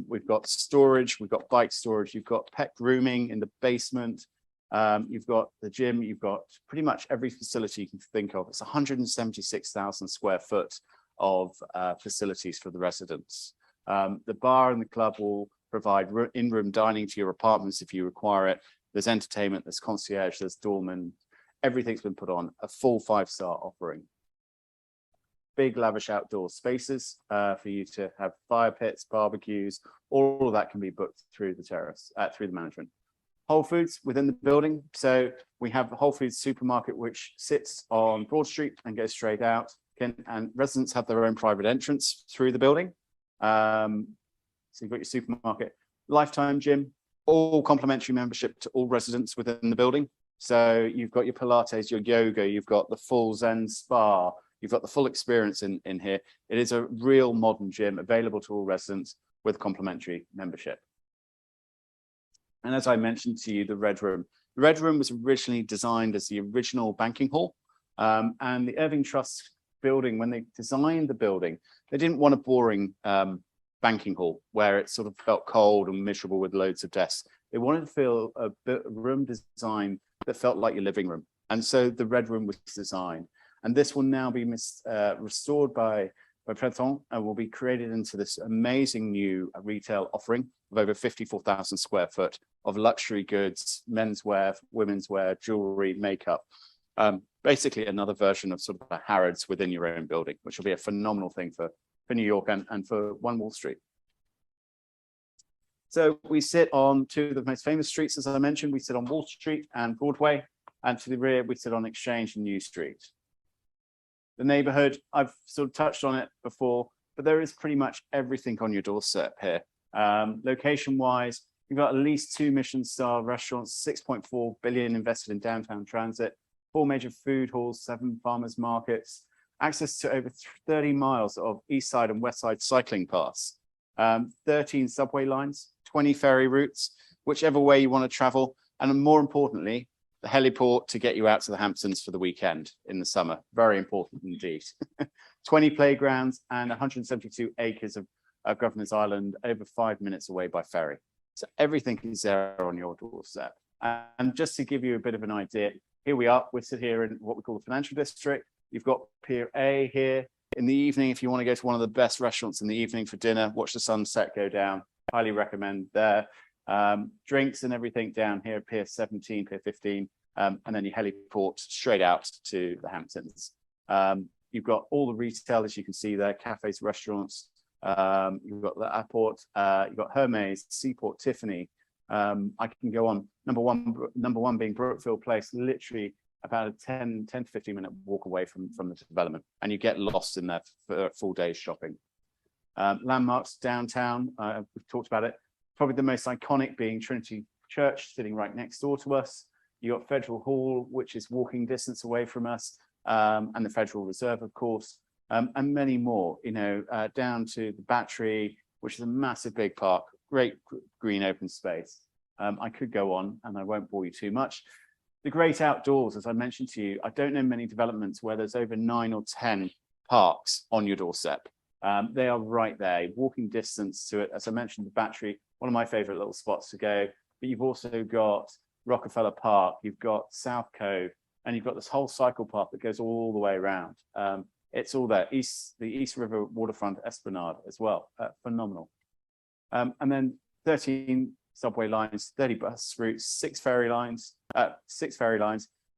we've got storage, we've got bike storage, you've got pet grooming in the basement, you've got the gym, you've got pretty much every facility you can think of. It's 176,000 square foot of facilities for the residents. The bar and the club will provide in-room dining to your apartments if you require it. There's entertainment, there's concierge, there's doorman. Everything's been put on, a full 5-star offering. Big lavish outdoor spaces for you to have fire pits, barbecues, all of that can be booked through the terrace, through the management. Whole Foods within the building. So we have the Whole Foods supermarket, which sits on Broad Street and goes straight out. And residents have their own private entrance through the building. So you've got your supermarket, lifetime gym, all complimentary membership to all residents within the building. So you've got your Pilates, your yoga, you've got the full Zen spa, you've got the full experience in here. It is a real modern gym available to all residents with complimentary membership. And as I mentioned to you, the Red Room. The Red Room was originally designed as the original banking hall. And the Irving Trust building, when they designed the building, they didn't want a boring banking hall where it sort of felt cold and miserable with loads of desks. They wanted to feel a room design that felt like your living room. And so the Red Room was designed. And this will now be restored by Printemps and will be created into this amazing new retail offering of over 54,000 square foot of luxury goods, menswear, women's wear, jewelry, makeup. Basically another version of sort of a Harrods within your own building, which will be a phenomenal thing for New York and for One Wall Street. So we sit on 2 of the most famous streets, as I mentioned. We sit on Wall Street and Broadway, and to the rear, we sit on Exchange and New Street. The neighborhood, I've sort of touched on it before, but there is pretty much everything on your doorstep here. Location-wise, you've got at least 2 Michelin-star restaurants, 6.4 billion invested in downtown transit, 4 major food halls, 7 farmers markets, access to over 30 miles of east side and west side cycling paths, 13 subway lines, 20 ferry routes, whichever way you want to travel, and more importantly, the heliport to get you out to the Hamptons for the weekend in the summer. Very important indeed. 20 playgrounds and 172 acres of Governor's Island, over 5 minutes away by ferry. So everything is there on your doorstep. And just to give you a bit of an idea, here we are, we sit here in what we call the financial district. You've got Pier A here. In the evening, if you want to go to one of the best restaurants in the evening for dinner, watch the sunset go down, highly recommend there. Drinks and everything down here, Pier 17, Pier 15, and then you heliport straight out to the Hamptons. You've got all the retail, as you can see there, cafes, restaurants. You've got the airport, you've got Hermes, Seaport, Tiffany. I can go on. Number one being Brookfield Place, literally about a 10 to 15 minute walk away from the development, and you get lost in there for a full day's shopping. Landmarks downtown, we've talked about it. Probably the most iconic being Trinity Church, sitting right next door to us. You got Federal Hall, which is walking distance away from us, and the Federal Reserve, of course, and many more. You know, down to the Battery, which is a massive big park, great green open space. I could go on, and I won't bore you too much. The great outdoors, as I mentioned to you, I don't know many developments where there's over 9 or 10 parks on your doorstep. They are right there, walking distance to it. As I mentioned, the Battery, one of my favorite little spots to go, but you've also got Rockefeller Park, you've got South Cove, and you've got this whole cycle path that goes all the way around. It's all there. The East River waterfront Esplanade as well. Phenomenal. And then 13 subway lines, 30 bus routes, 6 ferry lines,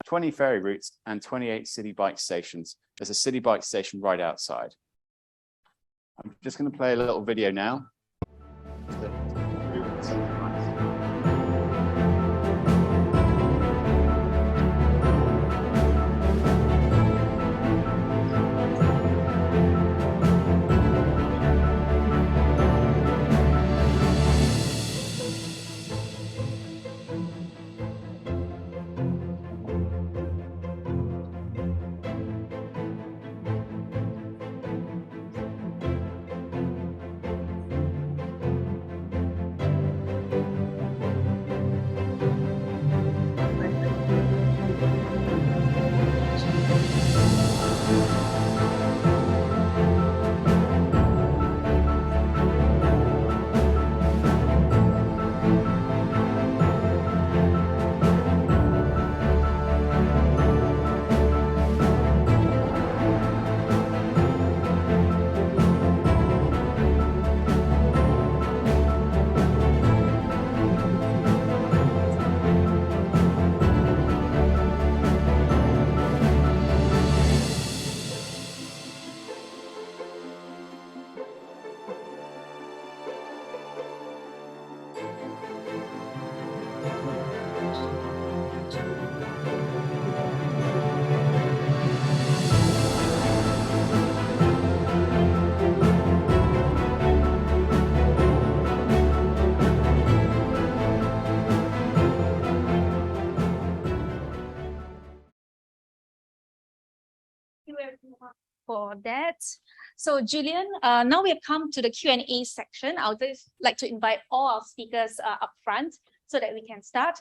20 ferry routes, and 28 city bike stations. There's a city bike station right outside. I'm just going to play a little video now. For that. So Julian, now we have come to the Q&A section. I'll just like to invite all our speakers up front so that we can start.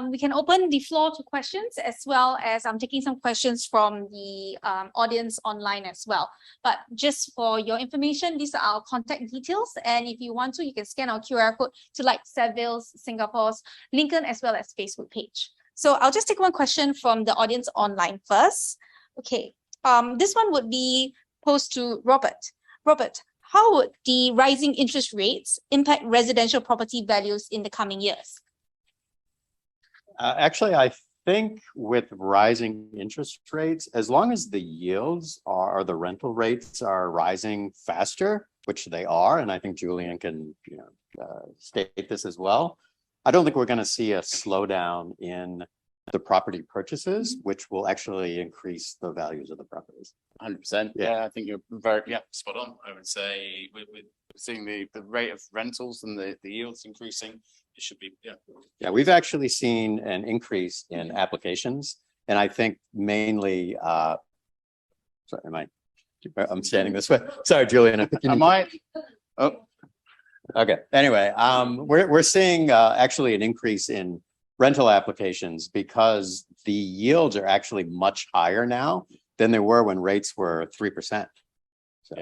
We can open the floor to questions, as well as I'm taking some questions from the audience online as well. But just for your information, these are our contact details. And if you want to, you can scan our QR code to like Seville's, Singapore's, Lincoln, as well as Facebook page. So I'll just take one question from the audience online first. Okay. This one would be posed to Robert. Robert, how would the rising interest rates impact residential property values in the coming years? Actually, I think with rising interest rates, as long as the yields or the rental rates are rising faster, which they are, and I think Julian can state this as well, I don't think we're going to see a slowdown in the property purchases, which will actually increase the values of the properties. 100%. Yeah, I think you're very spot on. I would say we're seeing the rate of rentals and the yields increasing. It should be Yeah, we've actually seen an increase in applications, and I think mainly. Sorry, I'm standing this way. Sorry, Julian. Oh, okay. Anyway, we're seeing actually an increase in rental applications because the yields are actually much higher now than they were when rates were 3%. So,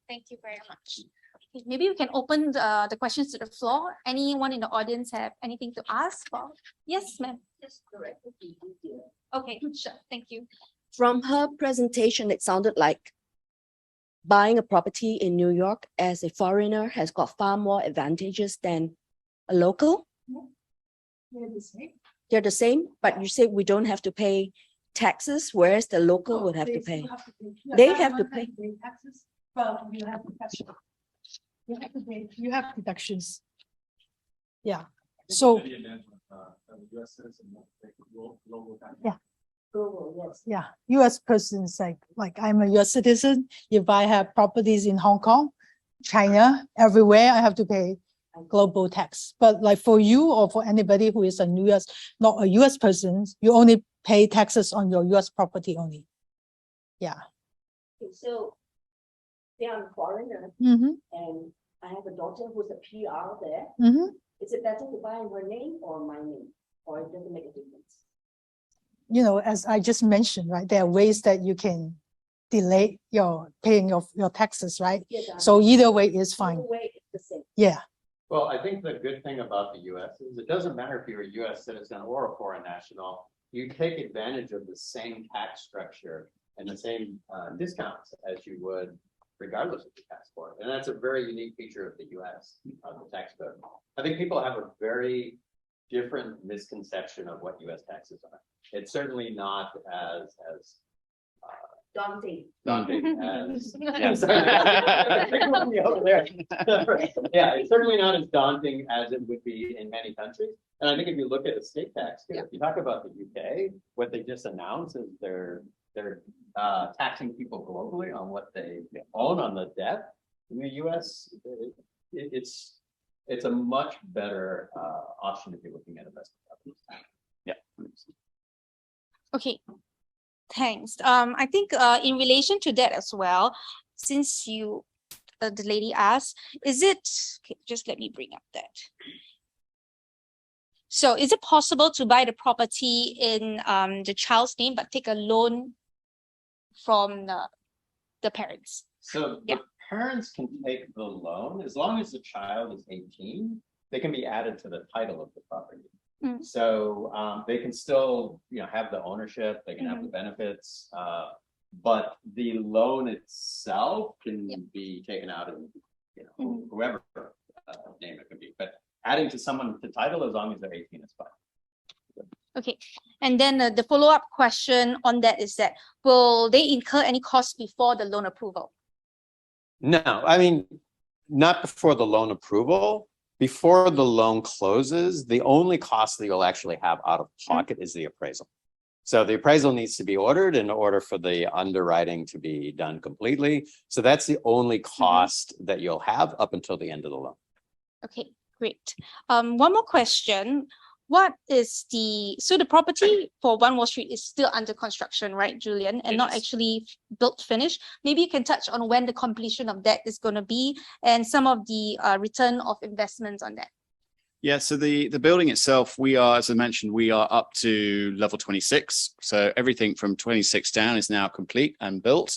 thank you very much. Okay, maybe we can open the questions to the floor. Anyone in the audience have anything to ask? Yes, ma'am. Okay, sure. Thank you. From her presentation, it sounded like buying a property in New York as a foreigner has got far more advantages than a local. They're the same. They're the same, but you say we don't have to pay taxes, whereas the local would have to pay. They have to pay taxes, but you have deductions. You have to pay. You have deductions. Yeah. So. Yeah. Yeah, U.S. persons like I'm a U.S. citizen. If I have properties in Hong Kong, China, everywhere, I have to pay global tax. But like for you or for anybody who is not a U.S. person, you only pay taxes on your U.S. property only. Yeah. Okay, so they are a foreigner, Mm-hmm. and I have a daughter who's a PR there. Mm-hmm. Is it better to buy in her name or my name, or it doesn't make a difference? You know, as I just mentioned, right, there are ways that you can delay your paying of your taxes, right? Yes, So either way is fine. Either way, it's the same. Yeah. well, I think the good thing about the U.S. is it doesn't matter if you're a U.S. citizen or a foreign national. you take advantage of the same tax structure and the same discounts as you would regardless of the tax code. And that's a very unique feature of the US, the tax code. I think people have a very different misconception of what US taxes are. It's certainly not as Daunting. daunting as yeah, it's certainly not as daunting as it would be in many countries. And I think if you look at estate tax, if you talk about the UK, what they just announced is they're taxing people globally on what they own on the debt. In the US, it's a much better option if you're looking at investment properties. Yeah. Okay, thanks. I think in relation to that as well, since you, the lady asked, is it, okay, just let me bring up that. So is it possible to buy the property in the child's name, but take a loan from the parents? So the parents can take the loan as long as the child is 18, they can be added to the title of the property. So they can still, have the ownership, they can have the benefits, but the loan itself can be taken out in, whoever name it could be. But adding to someone the title as long as they're 18 is fine. Okay, and then the follow-up question on that is that, will they incur any costs before the loan approval? No, I mean, not before the loan approval. Before the loan closes, the only cost that you'll actually have out of pocket is the appraisal. So the appraisal needs to be ordered in order for the underwriting to be done completely. So that's the only cost that you'll have up until the end of the loan. Okay, great. One more question. What is so the property for One Wall Street is still under construction, right, Julian, and not actually built finished? Maybe you can touch on when the completion of that is going to be and some of the return of investments on that. Yeah, so the building itself, we are, as I mentioned, we are up to level 26. So everything from 26 down is now complete and built.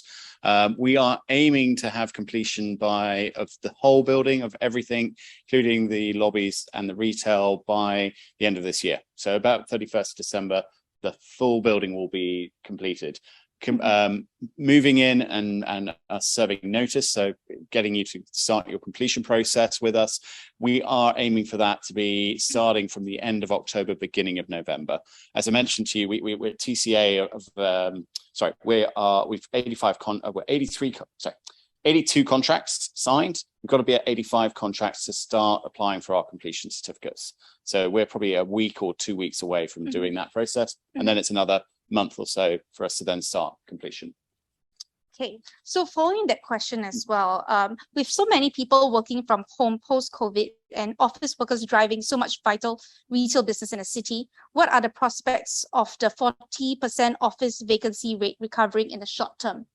We are aiming to have completion of the whole building, of everything, including the lobbies and the retail, by the end of this year. So about 31st of December, the full building will be completed. Moving in and serving notice, so getting you to start your completion process with us. We are aiming for that to be starting from the end of October, beginning of November. As I mentioned to you, we're TCA of we've 82 contracts signed. We've got to be at 85 contracts to start applying for our completion certificates. So we're probably a week or 2 weeks away from doing that process, and then it's another month or so for us to then start completion. Okay, so following that question as well, with so many people working from home post-COVID and office workers driving so much vital retail business in a city, what are the prospects of the 40% office vacancy rate recovering in the short term?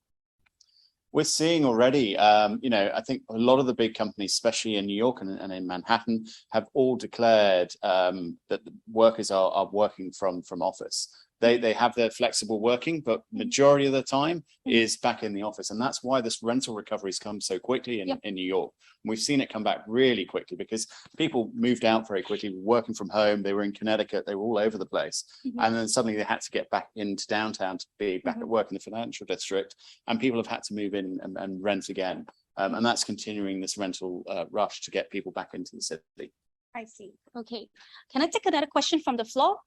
We're seeing already, I think a lot of the big companies, especially in New York and in Manhattan, have all declared that the workers are working from office. They have their flexible working, but majority of the time is back in the office. And that's why this rental recovery has come so quickly in New York. And we've seen it come back really quickly because people moved out very quickly, working from home. They were in Connecticut. They were all over the place. And then suddenly they had to get back into downtown to be back at work in the financial district. And people have had to move in and rent again. And that's continuing this rental rush to get people back into the city. I see. Okay. Can I take another question from the floor?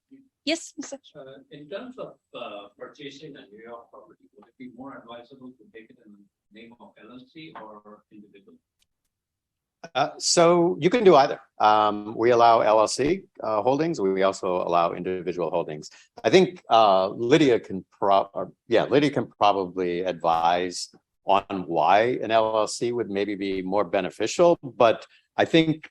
Yes, Mr. In terms of purchasing a New York property, would it be more advisable to take it in the name of LLC or individual? So you can do either. We allow LLC holdings. We also allow individual holdings. I think Lydia can probably advise on why an LLC would maybe be more beneficial, but I think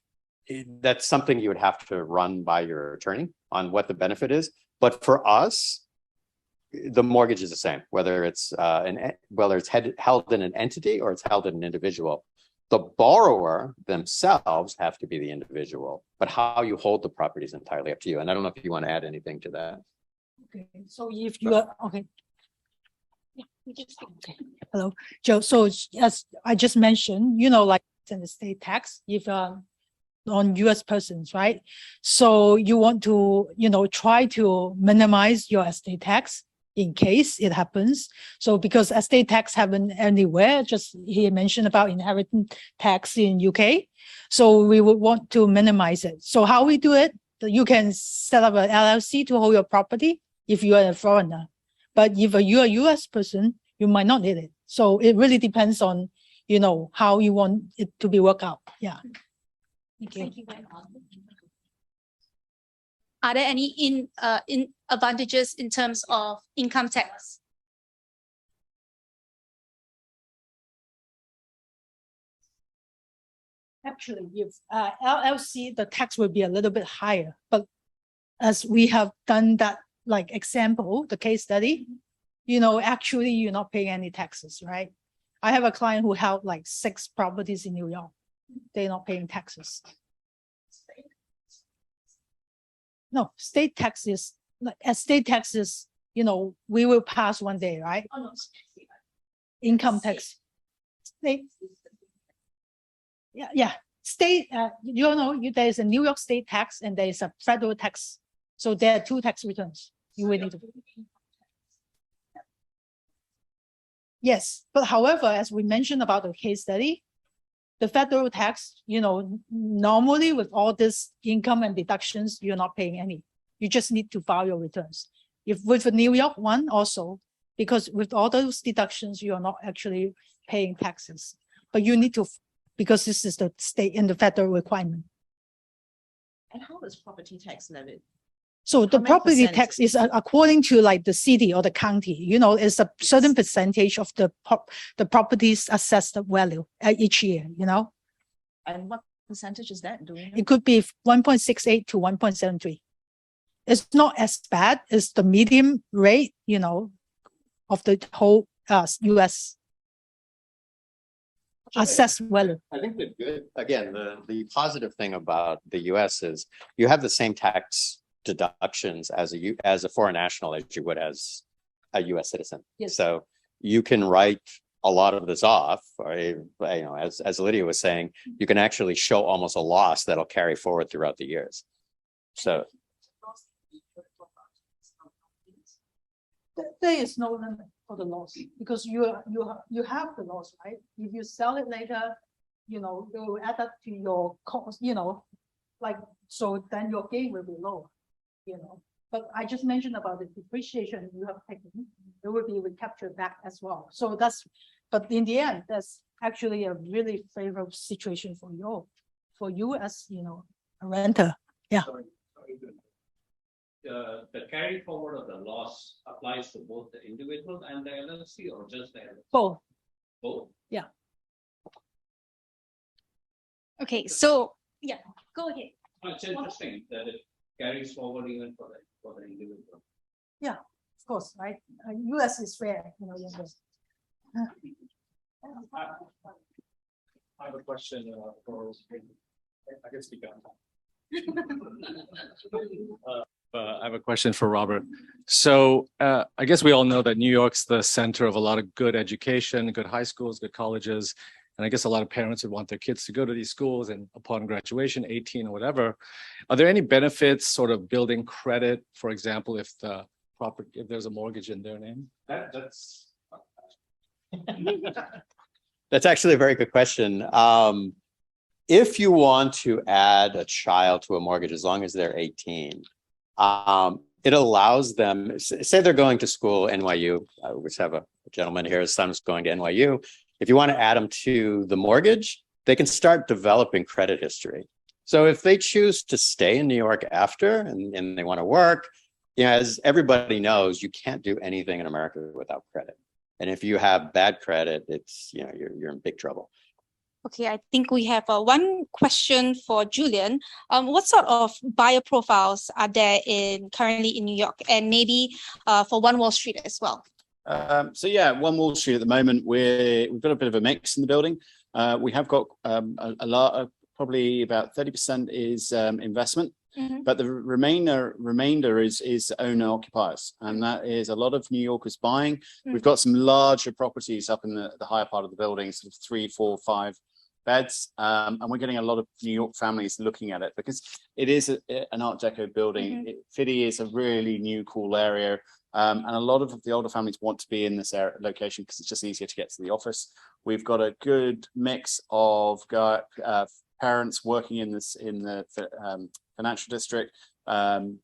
that's something you would have to run by your attorney on what the benefit is. But for us, the mortgage is the same, whether it's held in an entity or it's held in an individual. The borrower themselves have to be the individual, but how you hold the property is entirely up to you. And I don't know if you want to add anything to that. Okay, so if you are okay. Okay. Hello, Joe. So as I just mentioned, like in the state tax, if on US persons, right? So you want to, try to minimize your estate tax in case it happens. So because estate tax happen anywhere, just he mentioned about inheritance tax in UK. So we would want to minimize it. So how we do it, you can set up an LLC to hold your property if you are a foreigner. But if you're a US person, you might not need it. So it really depends on, how you want it to be worked out. Yeah. Thank you very much. Are there any in advantages in terms of income tax? Actually, if LLC, the tax will be a little bit higher, but as we have done that, like example, the case study, actually you're not paying any taxes, right? I have a client who held like 6 properties in New York. They're not paying taxes. No, state taxes, like estate taxes, we will pass one day, right? Oh, no. Income tax. State. Yeah. State, there is a New York state tax and there is a federal tax. So there are 2 tax returns. You will need to. Yes, but however, as we mentioned about the case study, the federal tax, normally with all this income and deductions, you're not paying any. You just need to file your returns. If with the New York one also, because with all those deductions, you are not actually paying taxes. But you need to, because this is the state and the federal requirement. And how is property tax levied? So the many property tax is according to like the city or the county, it's a certain percentage of the property's assessed value each year, And what percentage is that? Do we know? It could be 1.68 to 1.73. It's not as bad as the medium rate, of the whole US assessed value. I think the good, again, the positive thing about the US is you have the same tax deductions as a foreign national as you would as a US citizen. Yes. So you can write a lot of this off, or, as Lydia was saying, you can actually show almost a loss that'll carry forward throughout the years. So there is no limit for the loss because you have the loss, right? If you sell it later, you will add up to your cost, so then your gain will be low. But I just mentioned about the depreciation you have taken, it will be recaptured back as well. So but in the end, that's actually a really favorable situation for you as, a renter. Yeah. Sorry. The carry forward of the loss applies to both the individual and the LLC or just the LLC? Both. Both? Yeah. Okay, so yeah, go ahead. It's interesting that it carries forward even for the individual. Yeah, of course, right? US is fair, I have a question for, I can speak on. I have a question for Robert. So I guess we all know that New York's the center of a lot of good education, good high schools, good colleges. And I guess a lot of parents would want their kids to go to these schools and upon graduation, 18 or whatever. Are there any benefits sort of building credit, for example, if there's a mortgage in their name? that's actually a very good question. If you want to add a child to a mortgage, as long as they're 18, it allows them, say they're going to school, NYU, we have a gentleman here, his son's going to NYU. If you want to add them to the mortgage, they can start developing credit history. So if they choose to stay in New York after and they want to work, as everybody knows, you can't do anything in America without credit. And if you have bad credit, it's, you're in big trouble. Okay, I think we have one question for Julian. What sort of buyer profiles are there currently in New York, and maybe for One Wall Street as well? So yeah, One Wall Street at the moment, we've got a bit of a mix in the building. We have got a lot of, probably about 30% is investment, but the remainder is owner occupiers, and that is a lot of New Yorkers buying. We've got some larger properties up in the higher part of the building, sort of 3, 4, 5 beds. And we're getting a lot of New York families looking at it because it is an Art Deco building. Fiddy is a really new, cool area. And a lot of the older families want to be in this location because it's just easier to get to the office. We've got a good mix of parents working in the financial district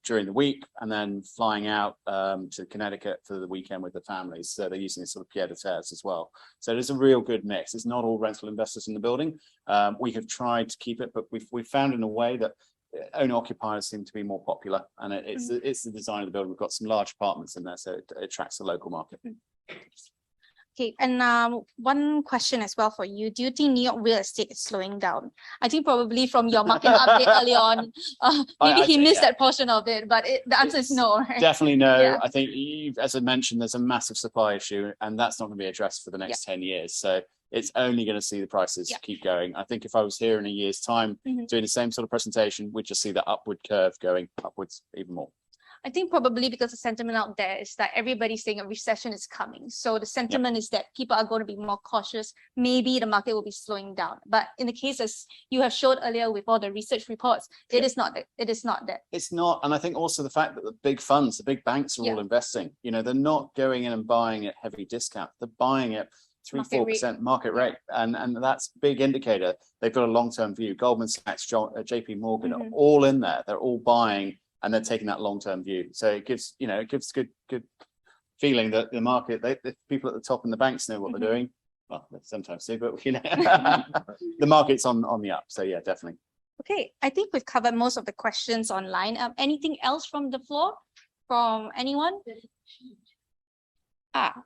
during the week and then flying out to Connecticut for the weekend with the families. So they're using this sort of pied-à-terres as well. So there's a real good mix. It's not all rental investors in the building. We have tried to keep it, but we've found in a way that owner occupiers seem to be more popular, and it's the design of the building. We've got some large apartments in there, so it attracts the local market. Okay, and one question as well for you. Do you think New York real estate is slowing down? I think probably from your market update early on, maybe he missed that portion of it, but the answer is no, right? Definitely no. Yeah. I think, as I mentioned, there's a massive supply issue, and that's not going to be addressed for the next 10 years. So it's only going to see the prices keep going. I think if I was here in a year's time doing the same sort of presentation, we'd just see the upward curve going upwards even more. I think probably because the sentiment out there is that everybody's saying a recession is coming. So the sentiment is that people are going to be more cautious. Maybe the market will be slowing down. But in the case as you have showed earlier with all the research reports, it is not that. It is not that. It's not. And I think also the fact that the big funds, the big banks are all investing, they're not going in and buying at heavy discount. They're buying at 3-4% market rate. And that's a big indicator. They've got a long-term view. Goldman Sachs, JP Morgan are all in there. They're all buying and they're taking that long-term view. So it gives, good feeling that the market, the people at the top and the banks know what they're doing. Well, they sometimes do, but the market's on the up. So yeah, definitely. Okay, I think we've covered most of the questions online. Anything else from the floor? From anyone?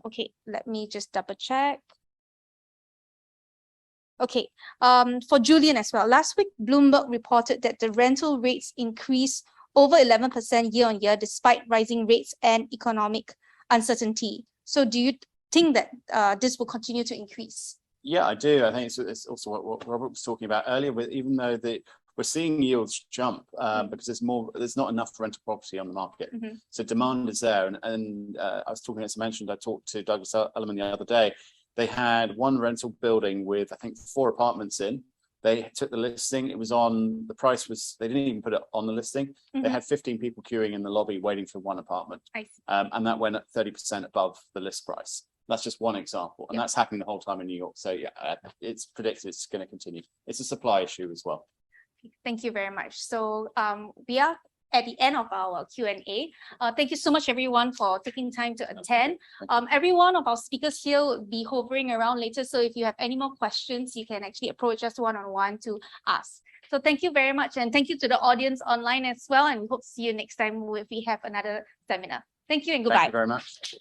Okay, let me just double check. Okay, for Julian as well. Last week, Bloomberg reported that the rental rates increased over 11% year on year, despite rising rates and economic uncertainty. So do you think that this will continue to increase? Yeah, I do. I think it's also what Robert was talking about earlier, with even though we're seeing yields jump because there's not enough rental property on the market. So demand is there. And I was talking, as I mentioned, I talked to Douglas Elliman the other day. They had one rental building with, I think, 4 apartments in. They took the listing. It was on, the price was, they didn't even put it on the listing. They had 15 people queuing in the lobby waiting for one apartment. And that went at 30% above the list price. That's just one example. And that's happening the whole time in New York. So yeah, it's predicted it's going to continue. It's a supply issue as well. Thank you very much. So we are at the end of our Q&A. Thank you so much, everyone, for taking time to attend. Every one of our speakers here will be hovering around later. So if you have any more questions, you can actually approach us one-on-one to ask. So thank you very much. And thank you to the audience online as well. And we hope to see you next time if we have another seminar. Thank you and goodbye. Thank you very much.